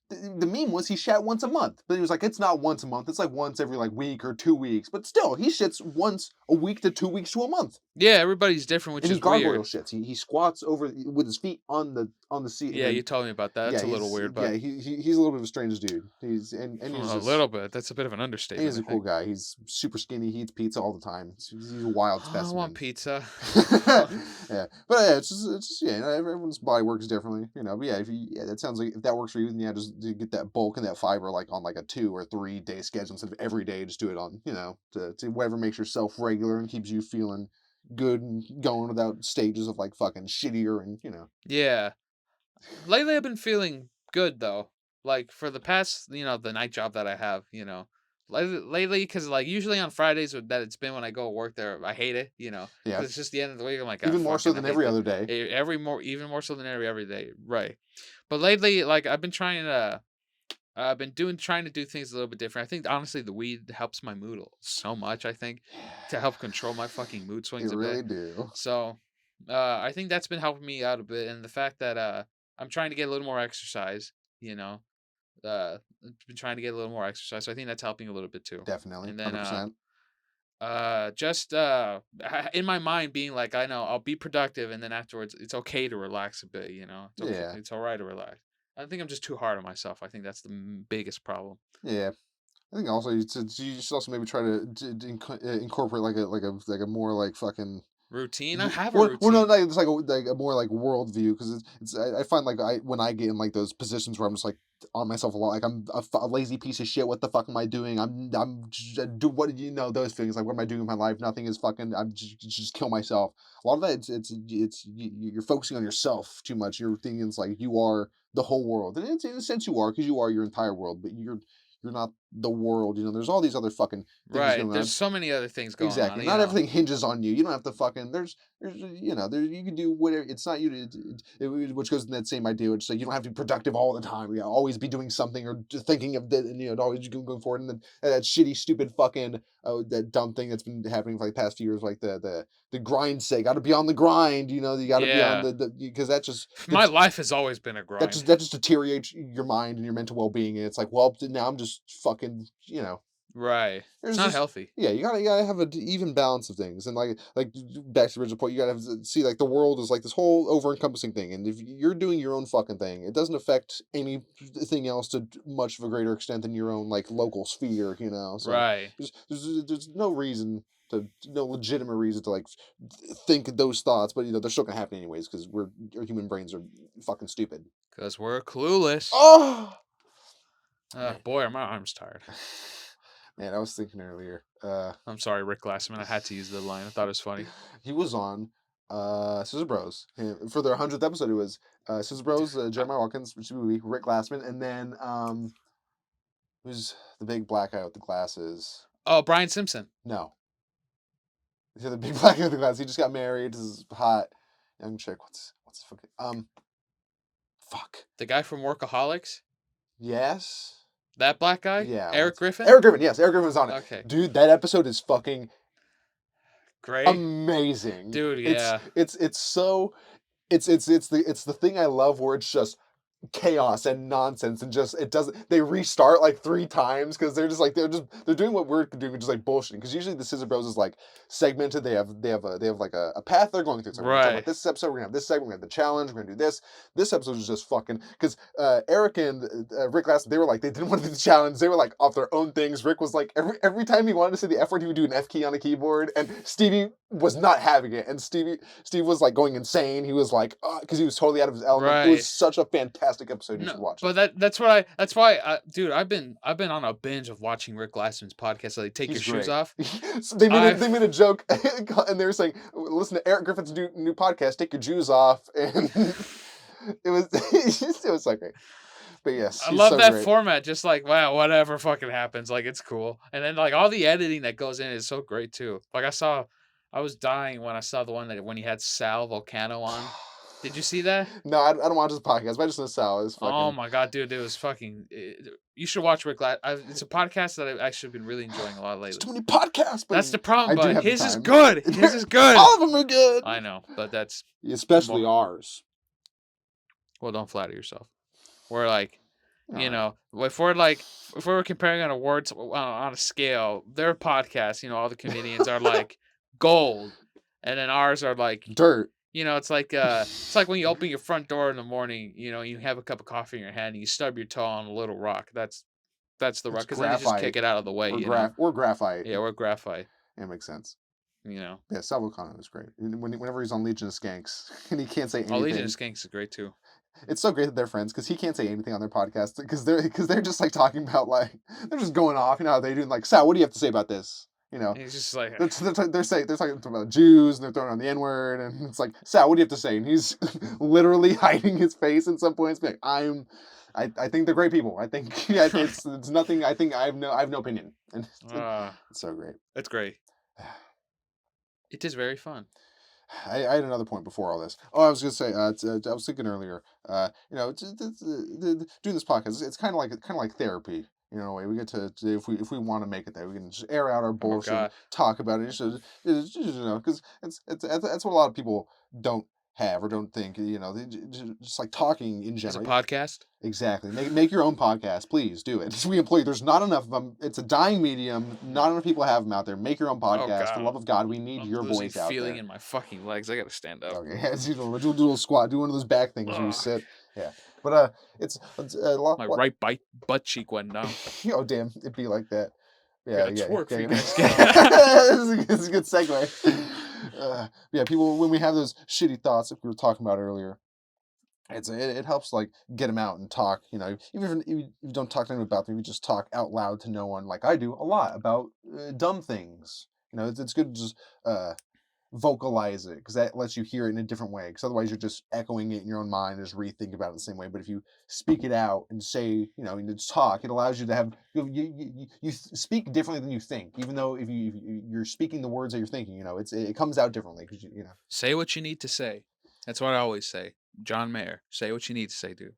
the meme was he shat once a month, but he was like, it's not once a month, it's like once every like week or 2 weeks. But still, he shits once a week to 2 weeks to a month. yeah, everybody's different, which And he is gargoyle weird. shits. He squats over with his feet on the seat, and Yeah, then you told me about that. yeah, That's a little weird, but he's a little bit of a strange dude. And he's a just little bit. That's a bit of an and understatement, he's I a cool think. guy. He's super skinny. He eats pizza all the time. He's a wild I want specimen. pizza. Yeah, but yeah, it's just yeah, everyone's body works differently, But yeah, if you yeah, that sounds like if that works for you, then yeah, just get that bulk and that fiber like on like a 2 or 3 day schedule instead of every day. Just do it on to whatever makes yourself regular and keeps you feeling good and going without stages of like fucking shittier and Yeah. Lately, I've been feeling good though. Like for the past, the night job that I have, lately, because like usually on Fridays that it's been when I go to work there, I hate it, Yeah. because it's just the end of the week. I'm like, ah, Even more so fucking, I than hate every this. other day. Even more so than every day, right? But lately, like I've been trying to, I've been trying to do things a little bit different. I think honestly, the weed helps my mood so much. I think to help control my fucking mood They swings a bit. really do. So, I think that's been helping me out a bit, and the fact that I'm trying to get a little more exercise. You know, been trying to get a little more exercise. So I think that's helping a little bit too. Definitely. And then 100%. just in my mind being like, I know I'll be productive, and then afterwards it's okay to relax a bit. It's okay, Yeah. it's all right to relax. I think I'm just too hard on myself. I think that's the biggest problem. Yeah. I think also you should also maybe try to incorporate like a more like fucking Routine. I have a well, no, routine. like it's like a more like worldview because I find like when I get in like those positions where I'm just like on myself a lot, like I'm a lazy piece of shit. What the fuck am I doing? Do what do you know those things like what am I doing in my life? Nothing is fucking. I'm just kill myself. A lot of that you're focusing on yourself too much. You're thinking it's like you are the whole world, and it's in a sense you are because you are your entire world, but you're not the world. There's all these other fucking things Right. going There's on. so many other things going on. Exactly. Not everything hinges on you. You don't have to fucking. There's there you can do whatever. It's not you. Which goes in that same idea. Which so you don't have to be productive all the time. You gotta always be doing something or just thinking of that. And, always going forward. And then that shitty, stupid, fucking that dumb thing that's been happening for like the past few years, like the grind say. Got to be on the grind. You got to be on Yeah. the because that just My life has always been a grind. that just deteriorates your mind and your mental well being. And it's like, well, now I'm just fucking. Right. It's There's not just healthy. yeah, you gotta have an even balance of things, and back to the original point, you gotta see like the world is like this whole over encompassing thing, and if you're doing your own fucking thing, it doesn't affect anything else to much of a greater extent than your own like local sphere, So Right. there's no reason to no legitimate reason to like think those thoughts, but they're still gonna happen anyways because our human brains are fucking stupid. Because we're clueless. Oh man. Boy, are my arms tired. Man, I was thinking earlier. I'm sorry, Rick Glassman. I had to use the line. I thought it was funny. He was on Scissor Bros. For their 100th episode. It was Scissor Bros, Uh, Jeremiah Watkins, which would be Rick Glassman, and then who's the big black guy with the glasses? Oh, Brian Simpson. No, the big black guy with the glasses. He just got married. This is hot young chick. What's fucking fuck? The guy from Workaholics. Yes. That black guy. Yeah. Eric What's Griffin. Eric Griffin? Yes, Eric Griffin was on it. Okay. Dude, that episode is fucking Great. amazing. Dude, yeah. It's so it's the thing I love where it's just chaos and nonsense and just it doesn't they restart like three times because they're doing what we're doing, which is like bullshitting because usually the Scissor Bros is like segmented. They have like a path they're going through. So we're gonna talk about Right. this episode, we're gonna have this segment, we're gonna have the challenge, we're gonna do this episode is just fucking because Eric and Rick last they were like they didn't want to do the challenge, they were like off their own things. Rick was like every time he wanted to say the F word he would do an F key on a keyboard, and Stevie was not having it, and Steve was like going insane. He was like because he was totally out of his element. It Right. was such a fantastic episode. You should No, watch it. but that's why dude, I've been on a binge of watching Rick Glassman's podcast. So like, take your He's shoes great. off. So they I've made a joke, and they were saying, "Listen to Eric Griffin's new podcast. Take your Jews off," and it was it was so great. But yes, I he's love so that great. format. Just like wow, whatever fucking happens, like it's cool. And then like all the editing that goes in is so great too. Like I was dying when I saw the one that when he had Sal Volcano on. Did you see that? No, I don't watch his podcast. But I just know Sal is Oh fucking. my god, dude, it was fucking. You should watch Rick Glass. It's a podcast that I've actually been really enjoying a lot There's lately. too many podcasts, but That's the problem, I do but have the his is time. good. His is good. All of them are good. I know, but that's Especially more. ours. Well, don't flatter yourself. We're like, All right. if we're comparing on awards on a scale, their podcasts, all the comedians are like gold, and then ours are like, Dirt. it's like when you open your front door in the morning, you have a cup of coffee in your hand and you stub your toe on a little rock. That's the rock It's because then you just kick graphite it out of the way, or graphite. Yeah, or graphite. It makes sense. You know. Yeah, Sal Volcano is great. Whenever he's on Legion of Skanks and he can't say Oh, Legion anything. of Skanks is great too. It's so great that they're friends because he can't say anything on their podcast because they're just like talking about like they're just going off. How they do like Sal. What do you have to say about this? And he's just like, They're talking about Jews and they're throwing on the N word and it's like Sal. What do you have to say? And he's literally hiding his face at some points. Like I think they're great people. I think yeah, it's nothing. I think I have no opinion, and Ah, it's so great. that's great. It is very fun. I had another point before all this. Oh, I was gonna say, I was thinking earlier. Doing this podcast, it's kind of like therapy. You know, in a way we get if we want to make it there, we can just air out our Oh bullshit, god. talk about it. Because that's what a lot of people don't have or don't think. You know, just like talking in As a general. podcast? Exactly. Make your own podcast, please do it. We implore you. There's not enough of them. It's a dying medium. Not enough people have them out there. Make your own Oh podcast. For the love god. of God, we need I'm your losing voice out feeling there. in my fucking legs. I gotta stand up. Okay, as you do a little squat, do one of those back things where you Ugh. sit. Yeah, but it's a lot. My right butt cheek went numb. Oh damn, it'd be like that. Yeah, Gotta yeah, twerk for you yeah. guys. It's a good segue. Yeah, people when we have those shitty thoughts that we were talking about earlier, it helps like get them out and talk. You know, even if you don't talk to anyone about them, you just talk out loud to no one, like I do a lot about dumb things. You know, it's good to just vocalize it because that lets you hear it in a different way. Because otherwise, you're just echoing it in your own mind and just rethink about it the same way. But if you speak it out and say, you know, and just talk, it allows you to have you speak differently than you think. Even though if you're speaking the words that you're thinking, you know, it comes out differently because you know. Say what you need to say. That's what I always say. John Mayer. Say what you need to say, dude.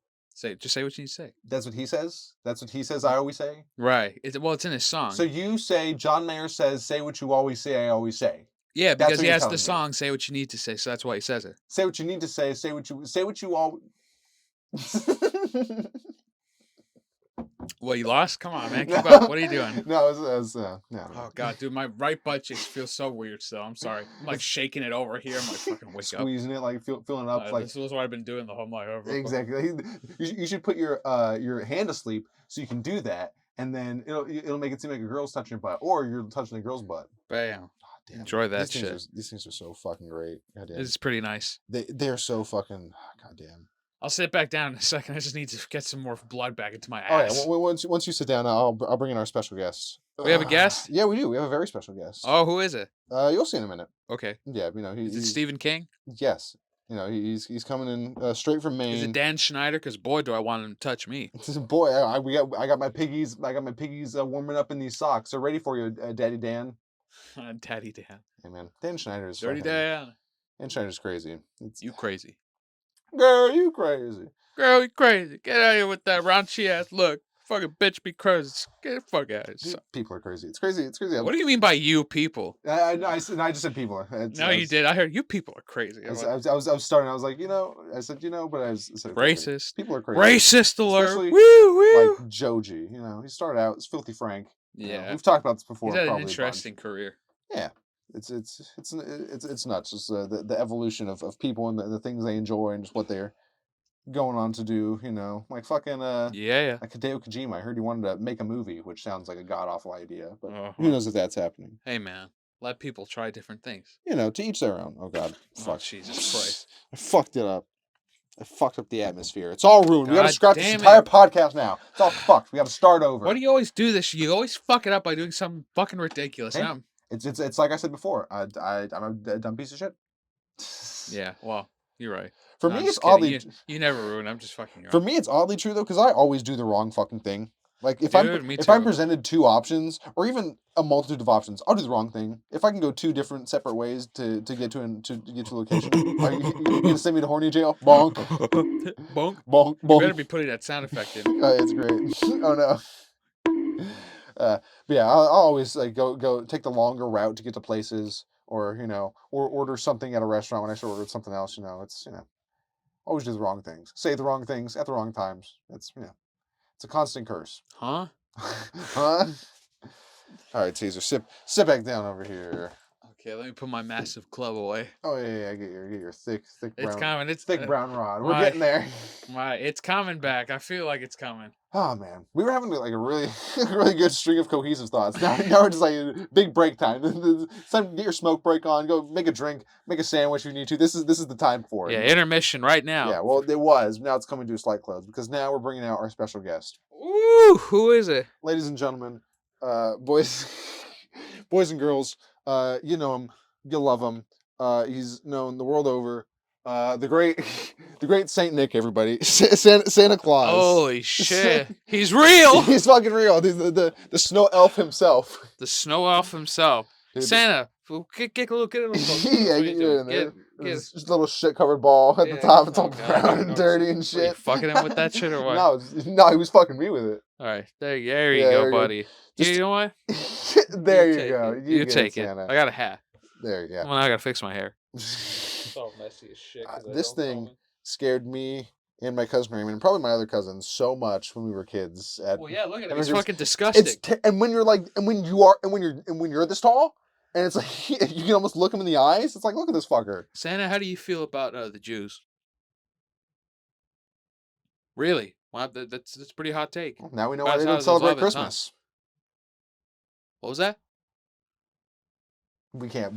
Just say what you need to say. That's what he says. That's what he says. I always say. Right. It's in his So song. you say John Mayer says, "Say what you always say. I always say." Yeah, That's because what he you're has the telling me. song "Say What You Need to Say," so that's why he says it. Say what you need to say. Say what you all. Well, you lost? Come on, man. No, Keep up. What are you doing? no, no. Oh god, dude, my right butt cheeks feel so weird still. I'm sorry. I'm like shaking it over here. I'm like fucking wake up. Squeezing it like filling it up like This is what I've been doing the whole my exactly. You should put your hand asleep so you can do that, and then it'll make it seem like a girl's touching your butt, or you're touching a girl's butt. Bam. God damn, Enjoy that these shit. these things are so fucking great. God damn, It's pretty nice. they're so fucking goddamn. I'll sit back down in a second. I just need to get some more blood back into my Oh yeah, ass. once you sit down, I'll bring in our special guest. We have a guest? Yeah, we do. We have a very special guest. Oh, who is it? You'll see in a minute. Okay. Yeah, you know Is it he's Stephen King? yes, you know he's coming in straight from Is it Maine. Dan Schneider? Because boy, do I want him to touch me. Boy, I got my piggies warming up in these socks. They're ready for you, Daddy Dan. Daddy Dan. Hey man, Dan Schneider is Dirty fucking. Dan. Dan Schneider's crazy. It's You crazy. girl, you crazy. Girl, you crazy. Get out of here with that raunchy ass look. Fucking bitch be crazy. Get the fuck out of here. People are crazy. It's crazy. It's crazy. What do you mean by you people? I just said people. No, you did. I heard you people are crazy. I was starting. I was like, I said, but I said Racist. people are crazy. Racist alert. Especially Woo woo. like Joji. You know, he started out as Filthy Frank. Yeah. We've talked about this before. He's had an probably interesting career. Yeah, it's nuts. Just the evolution of people and the things they enjoy and just what they're going on to do. You know, like fucking Yeah. like Hideo Kojima. I heard he wanted to make a movie, which sounds like a god awful idea, but Uh-huh. who knows if that's happening? Hey man, let people try different things. You know, to each their own. Oh God, fuck. Oh, Jesus Christ. I fucked it up. I fucked up the atmosphere. It's all ruined. We gotta God scrap this damn entire it. podcast now. It's all fucked. We gotta start over. Why do you always do this? You always fuck it up by doing something fucking ridiculous. Hey, Now, it's like I said before. I'm a dumb piece of shit. yeah, well, you're right. For No, me, I'm it's just kidding. oddly. You never ruin. I'm just fucking For around. me, it's oddly true though, because I always do the wrong fucking thing. Like if Dude, me if I'm too. presented two options or even a multitude of options, I'll do the wrong thing. If I can go two different separate ways to get to a location, are you gonna send me to horny jail? Bonk, Bonk. bonk, You bonk. better be putting that sound effect in. It's great. Oh no. But yeah, I'll always like go take the longer route to get to places, or or order something at a restaurant when I should order something else. It's always do the wrong things, say the wrong things at the wrong times. It's it's a constant curse. Huh? Huh? All right, Caesar, sit back down over here. Okay, let me put my massive club away. Oh yeah, get your thick brown. It's coming. It's thick brown rod. We're my- getting there. It's coming back. I feel like it's coming. Oh man, we were having like a really really good string of cohesive thoughts. Now we're just like big break time. It's time to get your smoke break on. Go make a drink, make a sandwich if you need to. This is the time for it. Yeah, intermission right now. Yeah, well, it was. Now it's coming to a slight close because now we're bringing out our special guest. Ooh, who is it? Ladies and gentlemen, boys, boys and girls, you know him, you love him. He's known the world over. The great, The great Saint Nick, everybody. Santa Claus. Holy shit. He's real! He's fucking real. The snow elf himself. The snow elf himself. Dude, Santa, get a little closer. yeah, What are you you're doing? in there. Get There's just a little shit covered ball at the yeah. top. It's all Oh god, brown and dirty and what, are you shit. fucking him with that shit or what? No, he was fucking me with it. Alright, there you Yeah, go, there you go. buddy. Just You know what? there you take go. it. You You get take it. Santa. I got a hat. There you go. Well, I gotta fix my hair. It's all messy as shit. This thing scared me and my cousin Raymond, and probably my other cousins, so much when we were kids. Well, yeah, look at him. and He's it's- fucking disgusting. and when you're like, and when you are, and when you're this tall, and it's like you can almost look him in the eyes. It's like, look at this fucker. Santa, how do you feel about the Jews? Really? Wow, that's a pretty hot take. Well, now we know why Guys, they how don't those celebrate ovens, huh? Christmas. What was that? We can't.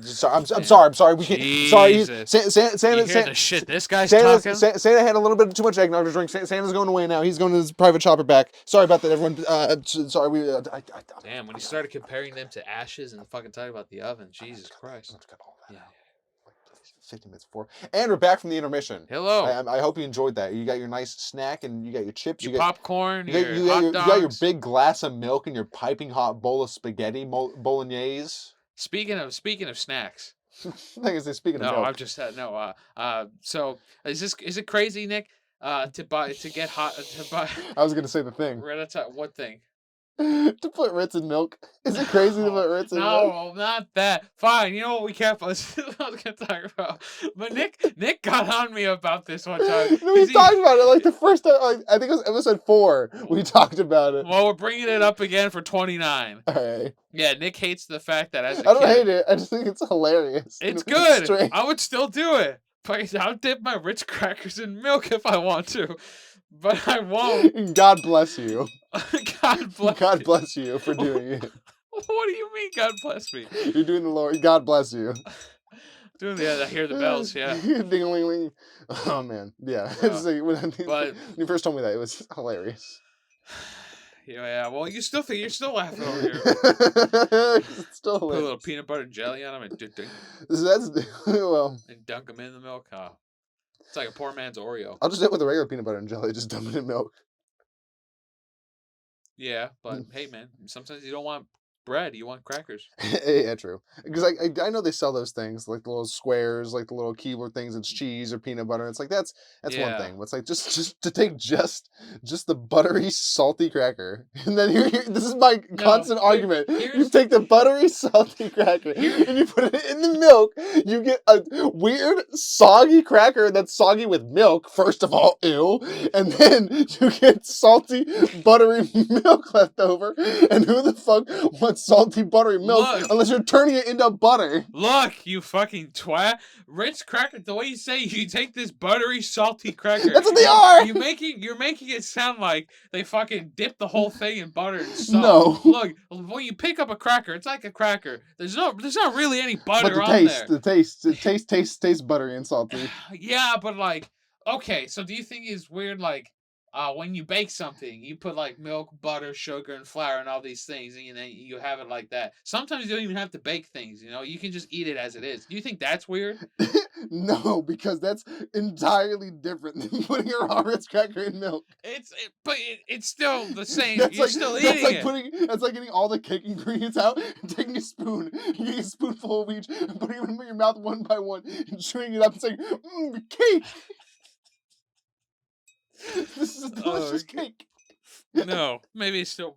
Sorry, I'm sorry. We can't. Sorry. Jesus. Santa. You hear the shit this guy's Santa had a little bit too much eggnog to drink. Santa's going away now. He's going to his private chopper back. Sorry about that, everyone. Sorry. Damn, when you started comparing them to ashes and fucking talking about the oven, Jesus Christ. Yeah. 50 minutes before. And we're back from the intermission. Hello. I hope you enjoyed that. You got your nice snack and you got your chips. Your you got popcorn, you your hot dogs. You got your big glass of milk and your piping hot bowl of spaghetti bolognese. Speaking of snacks. Like I said, speaking of milk. No, I've just had no. So is it crazy, Nick? To buy. I was gonna say the thing. What thing? To put Ritz in milk. Is it crazy to put Ritz in milk? No, not that. Fine. You know what we can't. I was gonna talk about. But Nick got on me about this one time. We talked about it like the first time. Like, I think it was episode 4. We talked about it. Well, we're bringing it up again for 29. All right. Yeah, Nick hates the fact that as a I don't kid, hate it. I just think it's hilarious. it's good. Strange. I would still do it. But I'll dip my Ritz crackers in milk if I want to. But I won't. God bless you. God bless you for doing it. What do you mean, God bless me? You're doing the Lord. God bless you. Doing I hear the bells, yeah. Ding-a-ling-ling. Oh, man. Yeah. When you first told me that, it was hilarious. Yeah, well, you're still laughing over here. It's still hilarious. Put a little peanut butter and jelly on them That's, well. and dunk them in the milk. Oh. It's like a poor man's Oreo. I'll just hit with a regular peanut butter and jelly, just dump it in milk. Yeah, but hey, man, sometimes you don't want bread, you want crackers. Yeah, true. Because I know they sell those things, like the little squares, like the little keyboard things, it's cheese or peanut butter. It's like that's one thing. It's like just to take just the buttery, salty cracker. And then here this is my constant argument. You take the buttery, salty cracker and you put it in the milk, you get a weird, soggy cracker that's soggy with milk, first of all, ew. And then you get salty, buttery milk left over. And who the fuck wants salty buttery milk unless you're turning it into butter? Look, you fucking twat. Ritz cracker, the way you say you take this buttery, salty cracker. That's what they are! You're making it sound like they fucking dip the whole thing in butter and salt. No. Look, when you pick up a cracker, it's like a cracker. There's not really any butter but on there. The taste tastes buttery and salty. Yeah, but like, okay, so do you think it's weird, like, when you bake something, you put like milk, butter, sugar, and flour and all these things, and then you have it like that. Sometimes you don't even have to bake things, you can just eat it as it is. Do you think that's weird? No, because that's entirely different than putting a raw Ritz cracker in milk. But it's still the same. You're still eating it. That's like getting all the cake ingredients out and taking a spoon, getting a spoonful of each, and putting them in your mouth one by one, and chewing it up and saying, cake! This is a delicious cake. No, maybe it's still.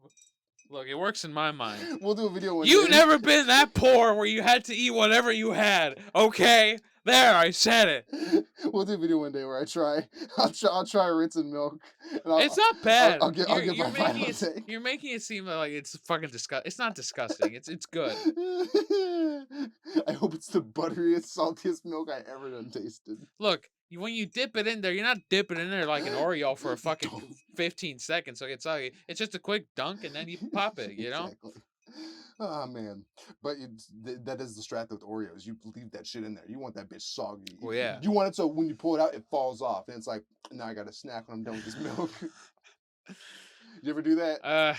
Look, it works in my mind. We'll do a video one day. You've never been that poor where you had to eat whatever you had. Okay, there, I said it. We'll do a video one day where I'll try Ritz and milk. And it's not bad. I'll get my final take. You're making it seem like it's fucking disgusting. It's not disgusting. It's good. I hope it's the butteriest, saltiest milk I ever done tasted. Look. When you dip it in there, you're not dipping in there like an Oreo for a fucking 15 seconds. So it's just a quick dunk and then you pop it, Exactly. Oh, man. But that is the strat with Oreos. You leave that shit in there. You want that bitch soggy. Well, yeah. You want it so when you pull it out, it falls off. And it's like, now I got a snack when I'm done with this milk. You ever do that?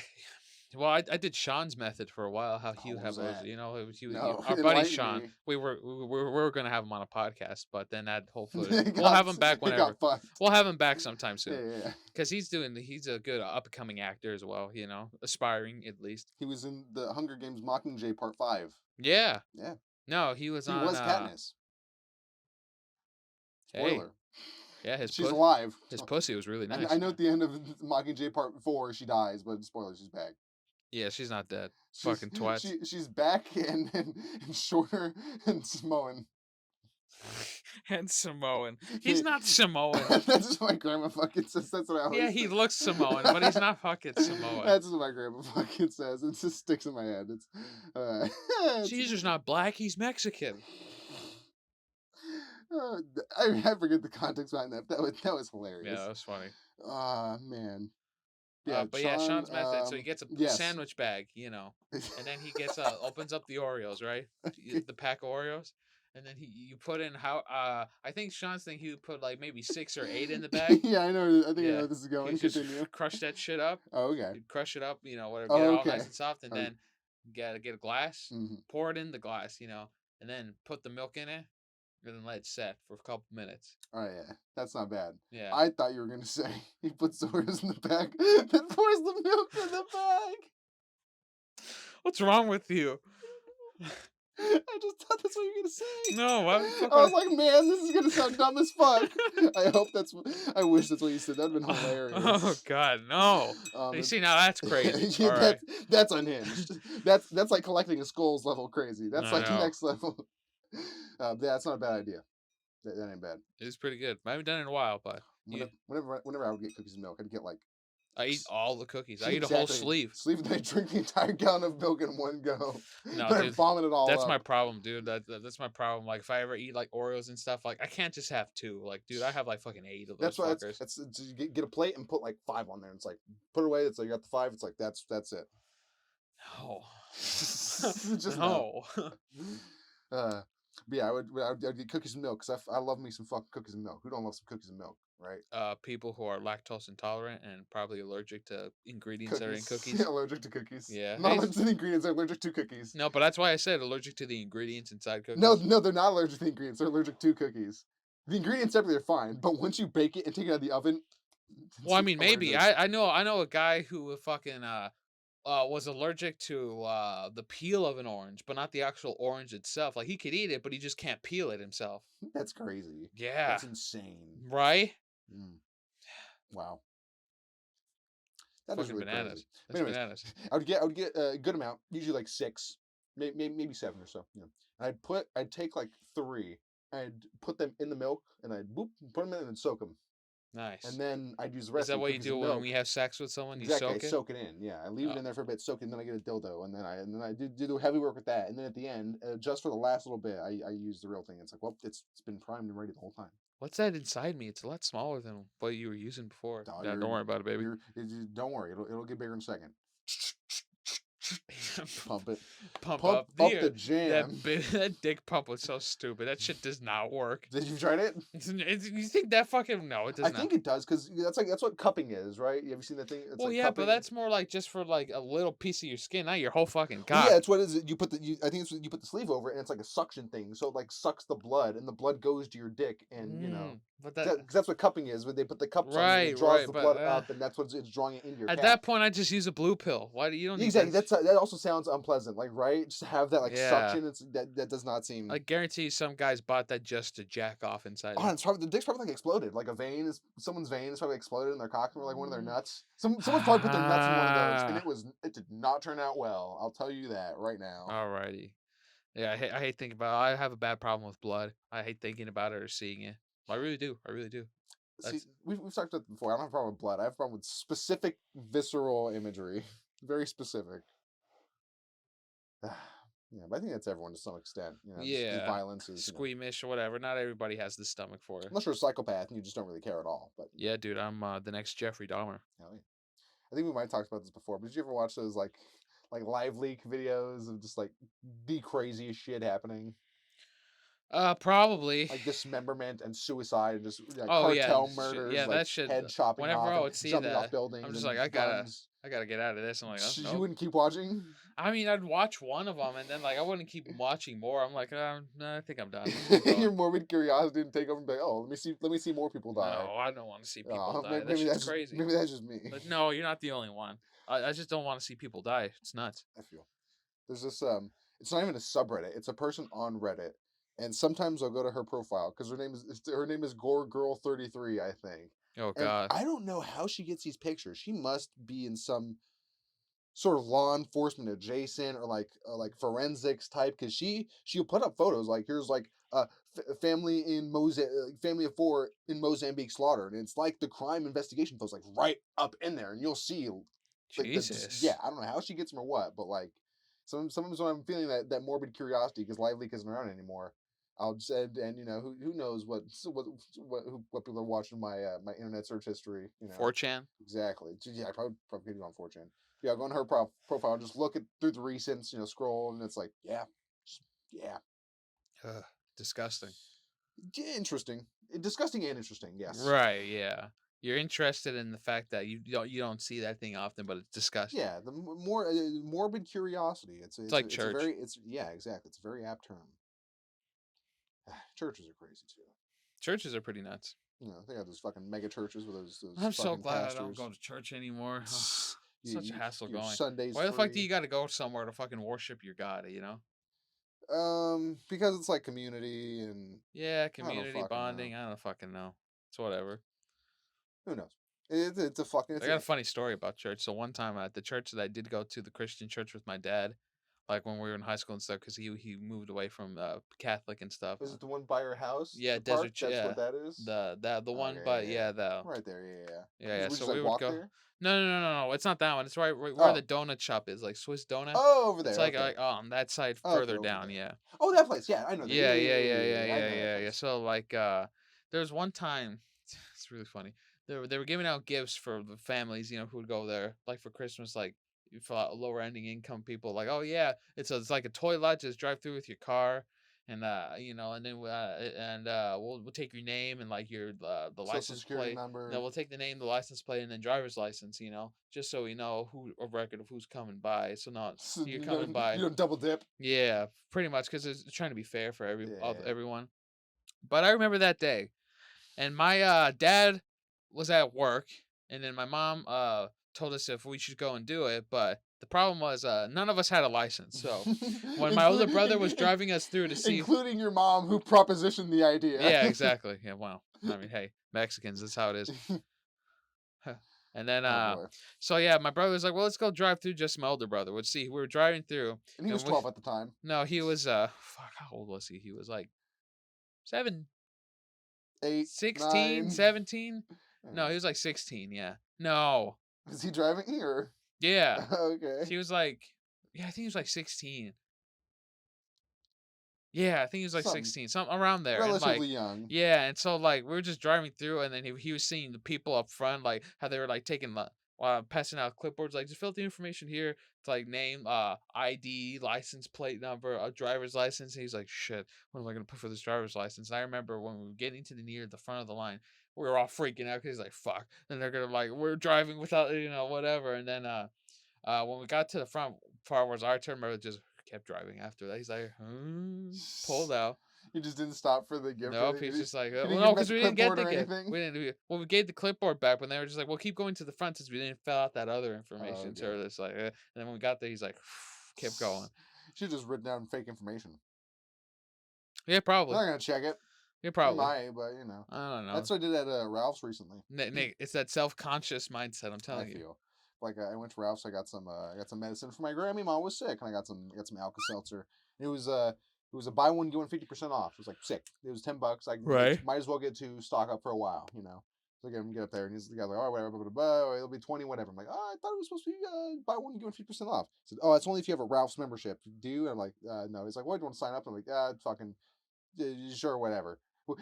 Well, I did Sean's method for a while, how he Oh, would what have was those, that? it was No, our buddy enlighten Sean. me. We were gonna have him on a podcast, but then that whole footage. it We'll got have him back it whenever. got fucked. We'll have him back sometime Yeah, soon, yeah, yeah. because he's a good up and coming actor as well. Aspiring at least. He was in the Hunger Games Mockingjay Part 5. Yeah. Yeah. No, he was He on. was Katniss. Hey, Spoiler. yeah, She's alive. his pussy was really And nice. I know at the end of Mockingjay Part 4 she dies, but spoiler, she's back. Yeah, she's not dead. She's Fucking twats. she's back and shorter and Samoan. And Samoan. He's He- not Samoan. That's what my grandma fucking says. That's what I always Yeah, say. he looks Samoan, but he's not fucking Samoan. That's what my grandma fucking says. It just sticks in my head. It's Caesar's not black, he's Mexican. uh, I forget the context behind that. That was Yeah, hilarious. that was funny. Ah man. Yeah, But yeah, Sean. Sean's method. So he gets a Yes. sandwich bag, and then he gets opens up the Oreos, right? The pack of Oreos, and then you put in how I think Sean's thing he would put like maybe 6 or 8 in the bag. Yeah, I know. I think I know Yeah, where this is going. he'd just Continue. crush that shit up. Oh, okay. He'd crush it up, whatever, get it Oh, all nice okay. and soft, and Oh, then get a glass, mhm. pour it in the glass, and then put the milk in it, and then let it set for a couple minutes. Oh yeah, that's not bad. Yeah. I thought you were gonna say he puts Oreos in the bag, then pours the milk in the bag. What's wrong with you? I just thought that's what you were gonna say. No, why the fuck I was would like, man, this is gonna sound dumb as fuck. I wish that's what you said. That'd been Oh hilarious. God, no! You If- see, now that's crazy. yeah, All right, that's unhinged. That's like collecting a skulls level crazy. That's I like know. next level. Yeah, that's not a bad idea. That ain't bad. It's pretty good. I haven't done it in a while, but Whenever I would get cookies and milk, I'd get like I eat all the cookies. I eat a whole exactly sleeve. sleeve. Then I drink the entire gallon of milk in one go. No, Then I dude, vomit it all that's up. my problem, dude. That's my problem. Like, if I ever eat like Oreos and stuff, like I can't just have 2. Like, dude, I have like fucking 8 of those That's why fuckers. it's you get a plate and put like 5 on there. It's like put it away. It's like you got the 5. It's like that's it. No, Just no. Uh, but yeah, I'd get cookies and milk because I love me some fucking cookies and milk. Who don't love some cookies and milk, right? People who are lactose intolerant and probably allergic to ingredients that are in cookies. Allergic to cookies. Yeah. Not allergic to the ingredients. They're allergic to cookies. No, but that's why I said allergic to the ingredients inside cookies. No, they're not allergic to the ingredients. They're allergic to cookies. The ingredients separately are fine, but once you bake it and take it out of the oven, Well, I mean, maybe allergic. I know a guy who fucking was allergic to the peel of an orange, but not the actual orange itself. Like he could eat it, but he just can't peel it himself. That's crazy. Yeah, That's insane. right. Mm. Wow. That is Fucking really bananas. crazy. But That's anyways, bananas. I would get a good amount, usually like 6, maybe 7 or so. And I'd take like 3, I'd put them in the milk, and I'd put them in and soak them, Nice. and then I'd use the Is rest. that of what you cookies do and when milk. we have sex with someone? You Exactly, soak I it. soak it in. Yeah, I leave it Oh. in there for a bit, soak it, and then I get a dildo, and then I do the heavy work with that, and then at the end, just for the last little bit, I use the real thing. It's like, well, it's been primed and ready the whole time. What's that inside me? It's a lot smaller than what you were using before. Dog, Yeah, don't worry about it, baby. Don't worry, it'll get bigger in a second. Pump it. Pump Pump up the jam. That dick pump was so stupid. That shit does not work. Did you try it? You think that fucking no? It does I not. think it does because that's what cupping is, right? You ever seen that thing? It's Well, like yeah, cupping. but that's more like just for like a little piece of your skin, not your whole fucking Well, cock. yeah, it's what is it? I think it's you put the sleeve over it, and it's like a suction thing, so it like sucks the blood, and the blood goes to your dick, and But because that's what cupping is. When they put the cups on, and it right, draws right, the but, blood up, and that's what it's drawing it into your. at Cap. that point, I just use a blue pill. Why do you don't need Exactly. that? That also sounds unpleasant, like right? Just to have that like Yeah. suction. That does not seem. I guarantee you some guys bought that just to jack off inside. Oh, and it's probably the dick's probably like exploded. Like someone's vein is probably exploded in their cock or like one of their nuts. Someone probably put their nuts in one of those, and it did not turn out well. I'll tell you that right now. Alrighty. Yeah, I hate thinking about it. I have a bad problem with blood. I hate thinking about it or seeing it. I really do. I really do. See, we've talked about it before. I don't have a problem with blood. I have a problem with specific visceral imagery. Very specific. Yeah, but I think that's everyone to some extent. Yeah, just violence is squeamish or whatever. Not everybody has the stomach for it. unless you're a psychopath and you just don't really care at all. But Yeah, dude, I'm the next Jeffrey Dahmer. hell yeah. I think we might have talked about this before. But did you ever watch those like live leak videos of just like the craziest shit happening? Probably. Like dismemberment and suicide, and just like Oh, yeah, cartel murders, yeah, like that shit head chopping whenever off I and would see jumping off that, I'm buildings just like, and guns. I gotta get out of this." I'm like, "Oh, You nope." wouldn't keep watching. I mean, I'd watch one of them, and then, like, I wouldn't keep watching more. I'm like, no, I think I'm done. Let's keep going." Your morbid curiosity didn't take over and be like, oh, let me see more people die. No, I don't wanna see people die. That Maybe shit's that's crazy. maybe that's just me. But no, you're not the only one. I just don't wanna see people die. It's nuts. I feel there's this it's not even a subreddit, it's a person on Reddit, and sometimes I'll go to her profile because her name is Gore Girl 33, I think. Oh And god. I don't know how she gets these pictures. She must be in some sort of law enforcement adjacent or like forensics type, because she'll put up photos like, here's like family in Mozambique, family of four in Mozambique slaughtered, and it's like the crime investigation photos like right up in there, and you'll see like the just, yeah, Jesus. I don't know how she gets them or what, but like sometimes when I'm feeling that morbid curiosity because Live Leak isn't around anymore, I'll just and you know who knows what people are watching my my internet search history, you know. 4chan? Exactly. Yeah, I probably could do on 4chan. Yeah, go on her profile, just look at through the recents, you know, scroll, and it's like, yeah, yeah, Ugh, disgusting. yeah, interesting, disgusting and interesting. Yes, Right, yeah. You're interested in the fact that you don't see that thing often, but it's disgusting. yeah. The more morbid curiosity. It's like It's a very church. it's yeah, exactly. It's a very apt term. Churches are crazy too. Churches are pretty nuts. You know, they got those fucking mega churches with those I'm so fucking glad I don't go pastors. to church anymore. Ugh, such a You hassle your going. Sundays Why the fuck do free. you gotta go somewhere to fucking worship your God, you know? Because it's like community, and Yeah, I don't community fucking know. bonding. I don't fucking know. It's whatever. Who knows? It's a fucking I got a funny story about church. So one time at the church that I did go to, the Christian church with my dad, like when we were in high school and stuff, because he moved away from Catholic and stuff. Is it the one by your house? Yeah, The park? Desert. That's what Yeah, that is? the one, Okay, but yeah, yeah. yeah, the Right there, yeah, yeah. yeah, Would yeah. we So just we like would walk go. there? No. It's not that one. It's right where the Oh. donut shop is, like Swiss Donut. Oh, over It's there. Okay. like on that side Okay, further over down. there. Yeah. Oh, that place. Yeah, I know that. Yeah, Yeah, yeah, yeah, yeah, yeah, yeah, yeah, yeah, yeah. I yeah, know that yeah, yeah. place. So like there was one time it's really funny. They were giving out gifts for the families, who would go there, like for Christmas, like for lower ending income people, like, oh yeah, it's like a toy lot, just drive through with your car and and then we'll take your name and like your the Social license security plate. No, number. we'll take the name, the license plate, and then driver's license, just so we know who a record of who's coming by. So not So you're coming you by. don't double dip. Yeah, pretty much because it's trying to be fair for Yeah. everyone. But I remember that day, and my dad was at work, and then my mom told us if we should go and do it. But the problem was none of us had a license. So when my older brother was driving us through to see, Including your mom who propositioned the idea. yeah, exactly, yeah, wow. I mean, hey, Mexicans, that's how it is. And then Oh boy. so yeah, my brother was like, well, let's go drive through. Just my older brother would see. We were driving through, And he was and we 12 at the time. no, he was fuck, how old was he? He was like seven 8, 16, 9. 17. No, Yeah. he was like 16, yeah. No. Is he driving or Yeah. okay. He was like yeah, I think he was like 16. Yeah, I think he was like Some 16, something around there, and, relatively like young. yeah, and so, like, we were just driving through, and then he was seeing the people up front, like, how they were, like, taking the passing out clipboards, like, "Just fill out the information here." It's like name, ID, license plate number, a driver's license, and he's like, "Shit, what am I gonna put for this driver's license?" And I remember when we were getting to the near the front of the line, we were all freaking out because he's like, "Fuck." Then they're gonna, like, we're driving without, whatever, and then, when we got to the front part was our turn, my just kept driving after that. He's like, pulled out. He just didn't stop for the gift or Nope, anything. he's just like, He well, didn't give no, him because as a we didn't get clipboard the or gift. anything. We didn't. Well, we gave the clipboard back, but they were just like, well, keep going to the front since we didn't fill out that other Oh, information. okay. So it's like, and then when we got there, he's like, kept going. Should just written down fake information. Yeah, They're probably. not gonna check it. Yeah, They probably. might, but you know. I don't know. That's what I did at Ralph's recently. Nick, it's that self-conscious mindset. I'm I telling you. feel like I went to Ralph's. I got some medicine for my Grammy. Mom was sick, and I got some Alka Seltzer. It was a buy one get one 50% off. It was like sick. It was $10. I can get Right. might as well get to stock up for a while, you know. So get up there, and the guy's like, oh whatever, blah, blah, blah, it'll be 20, whatever. I'm like, oh, I thought it was supposed to be buy one get one 50% off. He said, oh, it's only if you have a Ralph's membership. Do you? And I'm like, no. He's like, well, do you want to sign up? I'm like, fucking sure, whatever.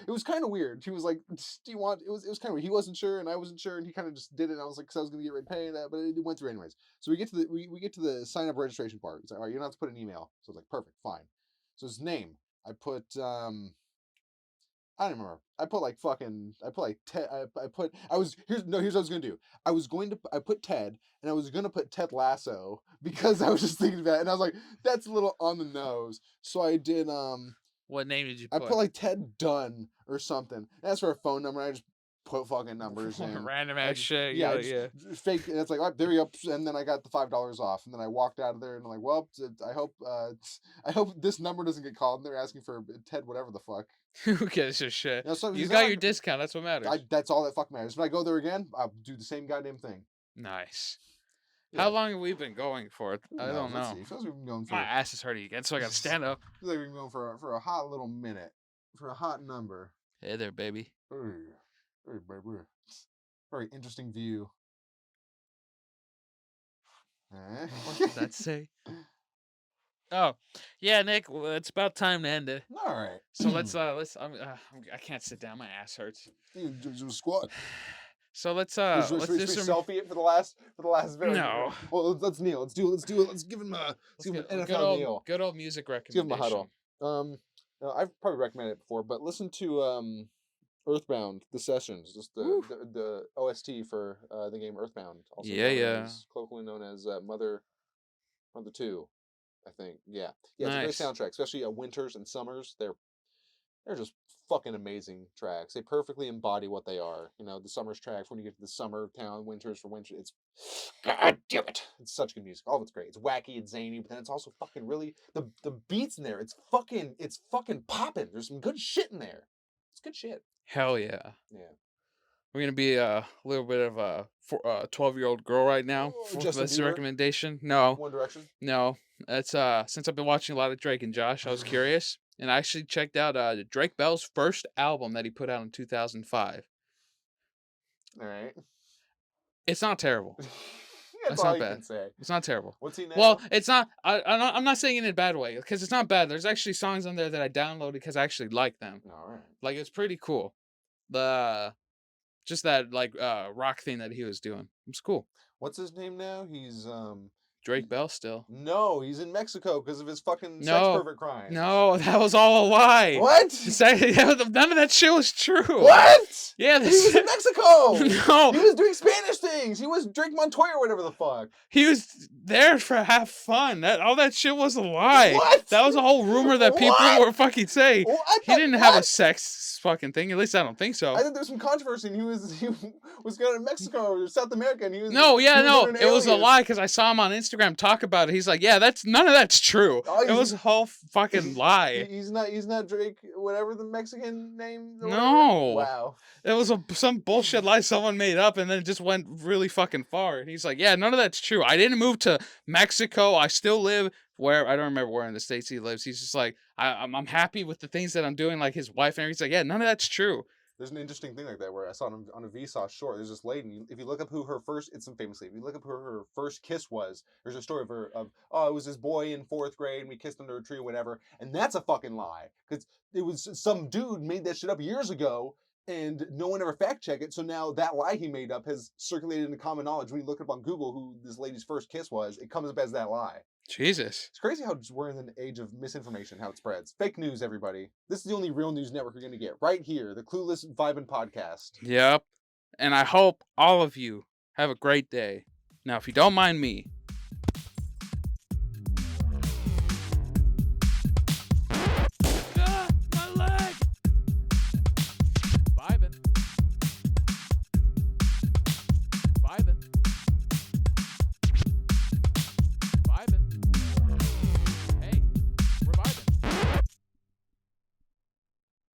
It was kind of weird. She was like, "Do you want?" It was kind of weird. He wasn't sure, and I wasn't sure, and he kind of just did it. And I was like, "Cause I was gonna get ready paying that," but it went through anyways. So we get to the sign up registration part. It's like, all right, you don't have to put an email. So I was like, perfect, fine. So his name, I put I don't remember. I put like fucking. I put like Ted. I put. I was here's no. Here's what I was gonna do. I was going to. I put Ted, and I was gonna put Ted Lasso because I was just thinking about it, and I was like, that's a little on the nose. So I did. What name did you I put put? like Ted Dunn or something. That's for a phone number. I just put fucking numbers in. Random I ass just shit. yeah, Yeah, I yeah. just fake. And it's like, oh, there we go. And then I got the $5 off, and then I walked out of there, and I'm like, well, I hope I hope this number doesn't get called. And they're asking for Ted, whatever the fuck. Who gives a shit? You know, so You he's got not. your discount. That's what matters. That's all that fuck matters. When I go there again, I'll do the same goddamn thing. Nice. How Yeah. long have we been going for? Who I knows? don't Let's know. see. Feels like we've been going My for. ass is hurting again, so I gotta stand up. Feels like we've been going for a hot little minute, for a hot number. Hey there, baby. Hey, baby. Very interesting view. What did that say? Oh, yeah, Nick. Well, it's about time to end it. All right. So let's. I can't sit down. My ass hurts. You do a squat. So let's Should we do some. selfie it for the last very. No. Well, let's kneel. Let's do it. Let's give him a NFL kneel. Good old music Let's give him a recommendation. huddle. I've probably recommended it before, but listen to Earthbound, the sessions, just the OST for the game Earthbound, also colloquially known as Mother 2, I think. Yeah, Nice. It's a great soundtrack, especially winters and summers. They're just fucking amazing tracks. They perfectly embody what they are. You know, the summer's tracks when you get to the summer town, winters for winter. It's God damn it. It's such good music. All of it's great. It's wacky and zany, but then it's also fucking really the beats in there. It's fucking popping. There's some good shit in there. It's good shit. Hell yeah. Yeah. We're gonna be a little bit of a 12-year-old girl right now for Justin this Bieber? recommendation. No, One Direction. no. That's since I've been watching a lot of Drake and Josh, I was curious, and I actually checked out Drake Bell's first album that he put out in 2005. All right. It's not terrible. That's It's all not you bad. can say. It's not terrible. What's he now? Well, it's not. I'm not saying it in a bad way because it's not bad. There's actually songs on there that I downloaded because I actually like them. All right. Like it's pretty cool. The just that like rock thing that he was doing. It's cool. What's his name now? He's Drake Bell still. No, he's in Mexico because of his fucking sex No. pervert crimes. No, that was all a lie. What? None of that shit was true. What? Yeah, He was in Mexico. No. He was doing Spanish things. He was Drake Montoya or whatever the fuck. He was there for have fun. All that shit was a lie. What? That was a whole rumor that people What? were fucking saying. Well, He didn't have a sex fucking thing. At least I don't think so. I think there was some controversy, and he was going to Mexico or South America, and he was No, yeah, he was no, under an it was a alias. lie because I saw him on Instagram talk about it. He's like, yeah, none of that's true. Oh, It was a whole fucking lie. He's not Drake, whatever the Mexican name. Or No. whatever. Wow. It was some bullshit lie someone made up and then it just went really fucking far. And he's like, yeah, none of that's true. I didn't move to Mexico. I still live where I don't remember where in the States he lives. He's just like, I'm happy with the things that I'm doing, like his wife and everything. He's like, yeah, none of that's true. There's an interesting thing like that where I saw it on a Vsauce short. There's this lady. If you look up who her first, it's some famous lady. If you look up who her first kiss was, there's a story of her it was this boy in 4th grade and we kissed under a tree or whatever, and that's a fucking lie because it was some dude made that shit up years ago and no one ever fact checked it. So now that lie he made up has circulated into common knowledge. When you look up on Google who this lady's first kiss was, it comes up as that lie. Jesus. It's crazy how we're in an age of misinformation, how it spreads. Fake news, everybody. This is the only real news network you're going to get. Right here, the Clueless Vibin podcast. Yep. And I hope all of you have a great day. Now, if you don't mind me,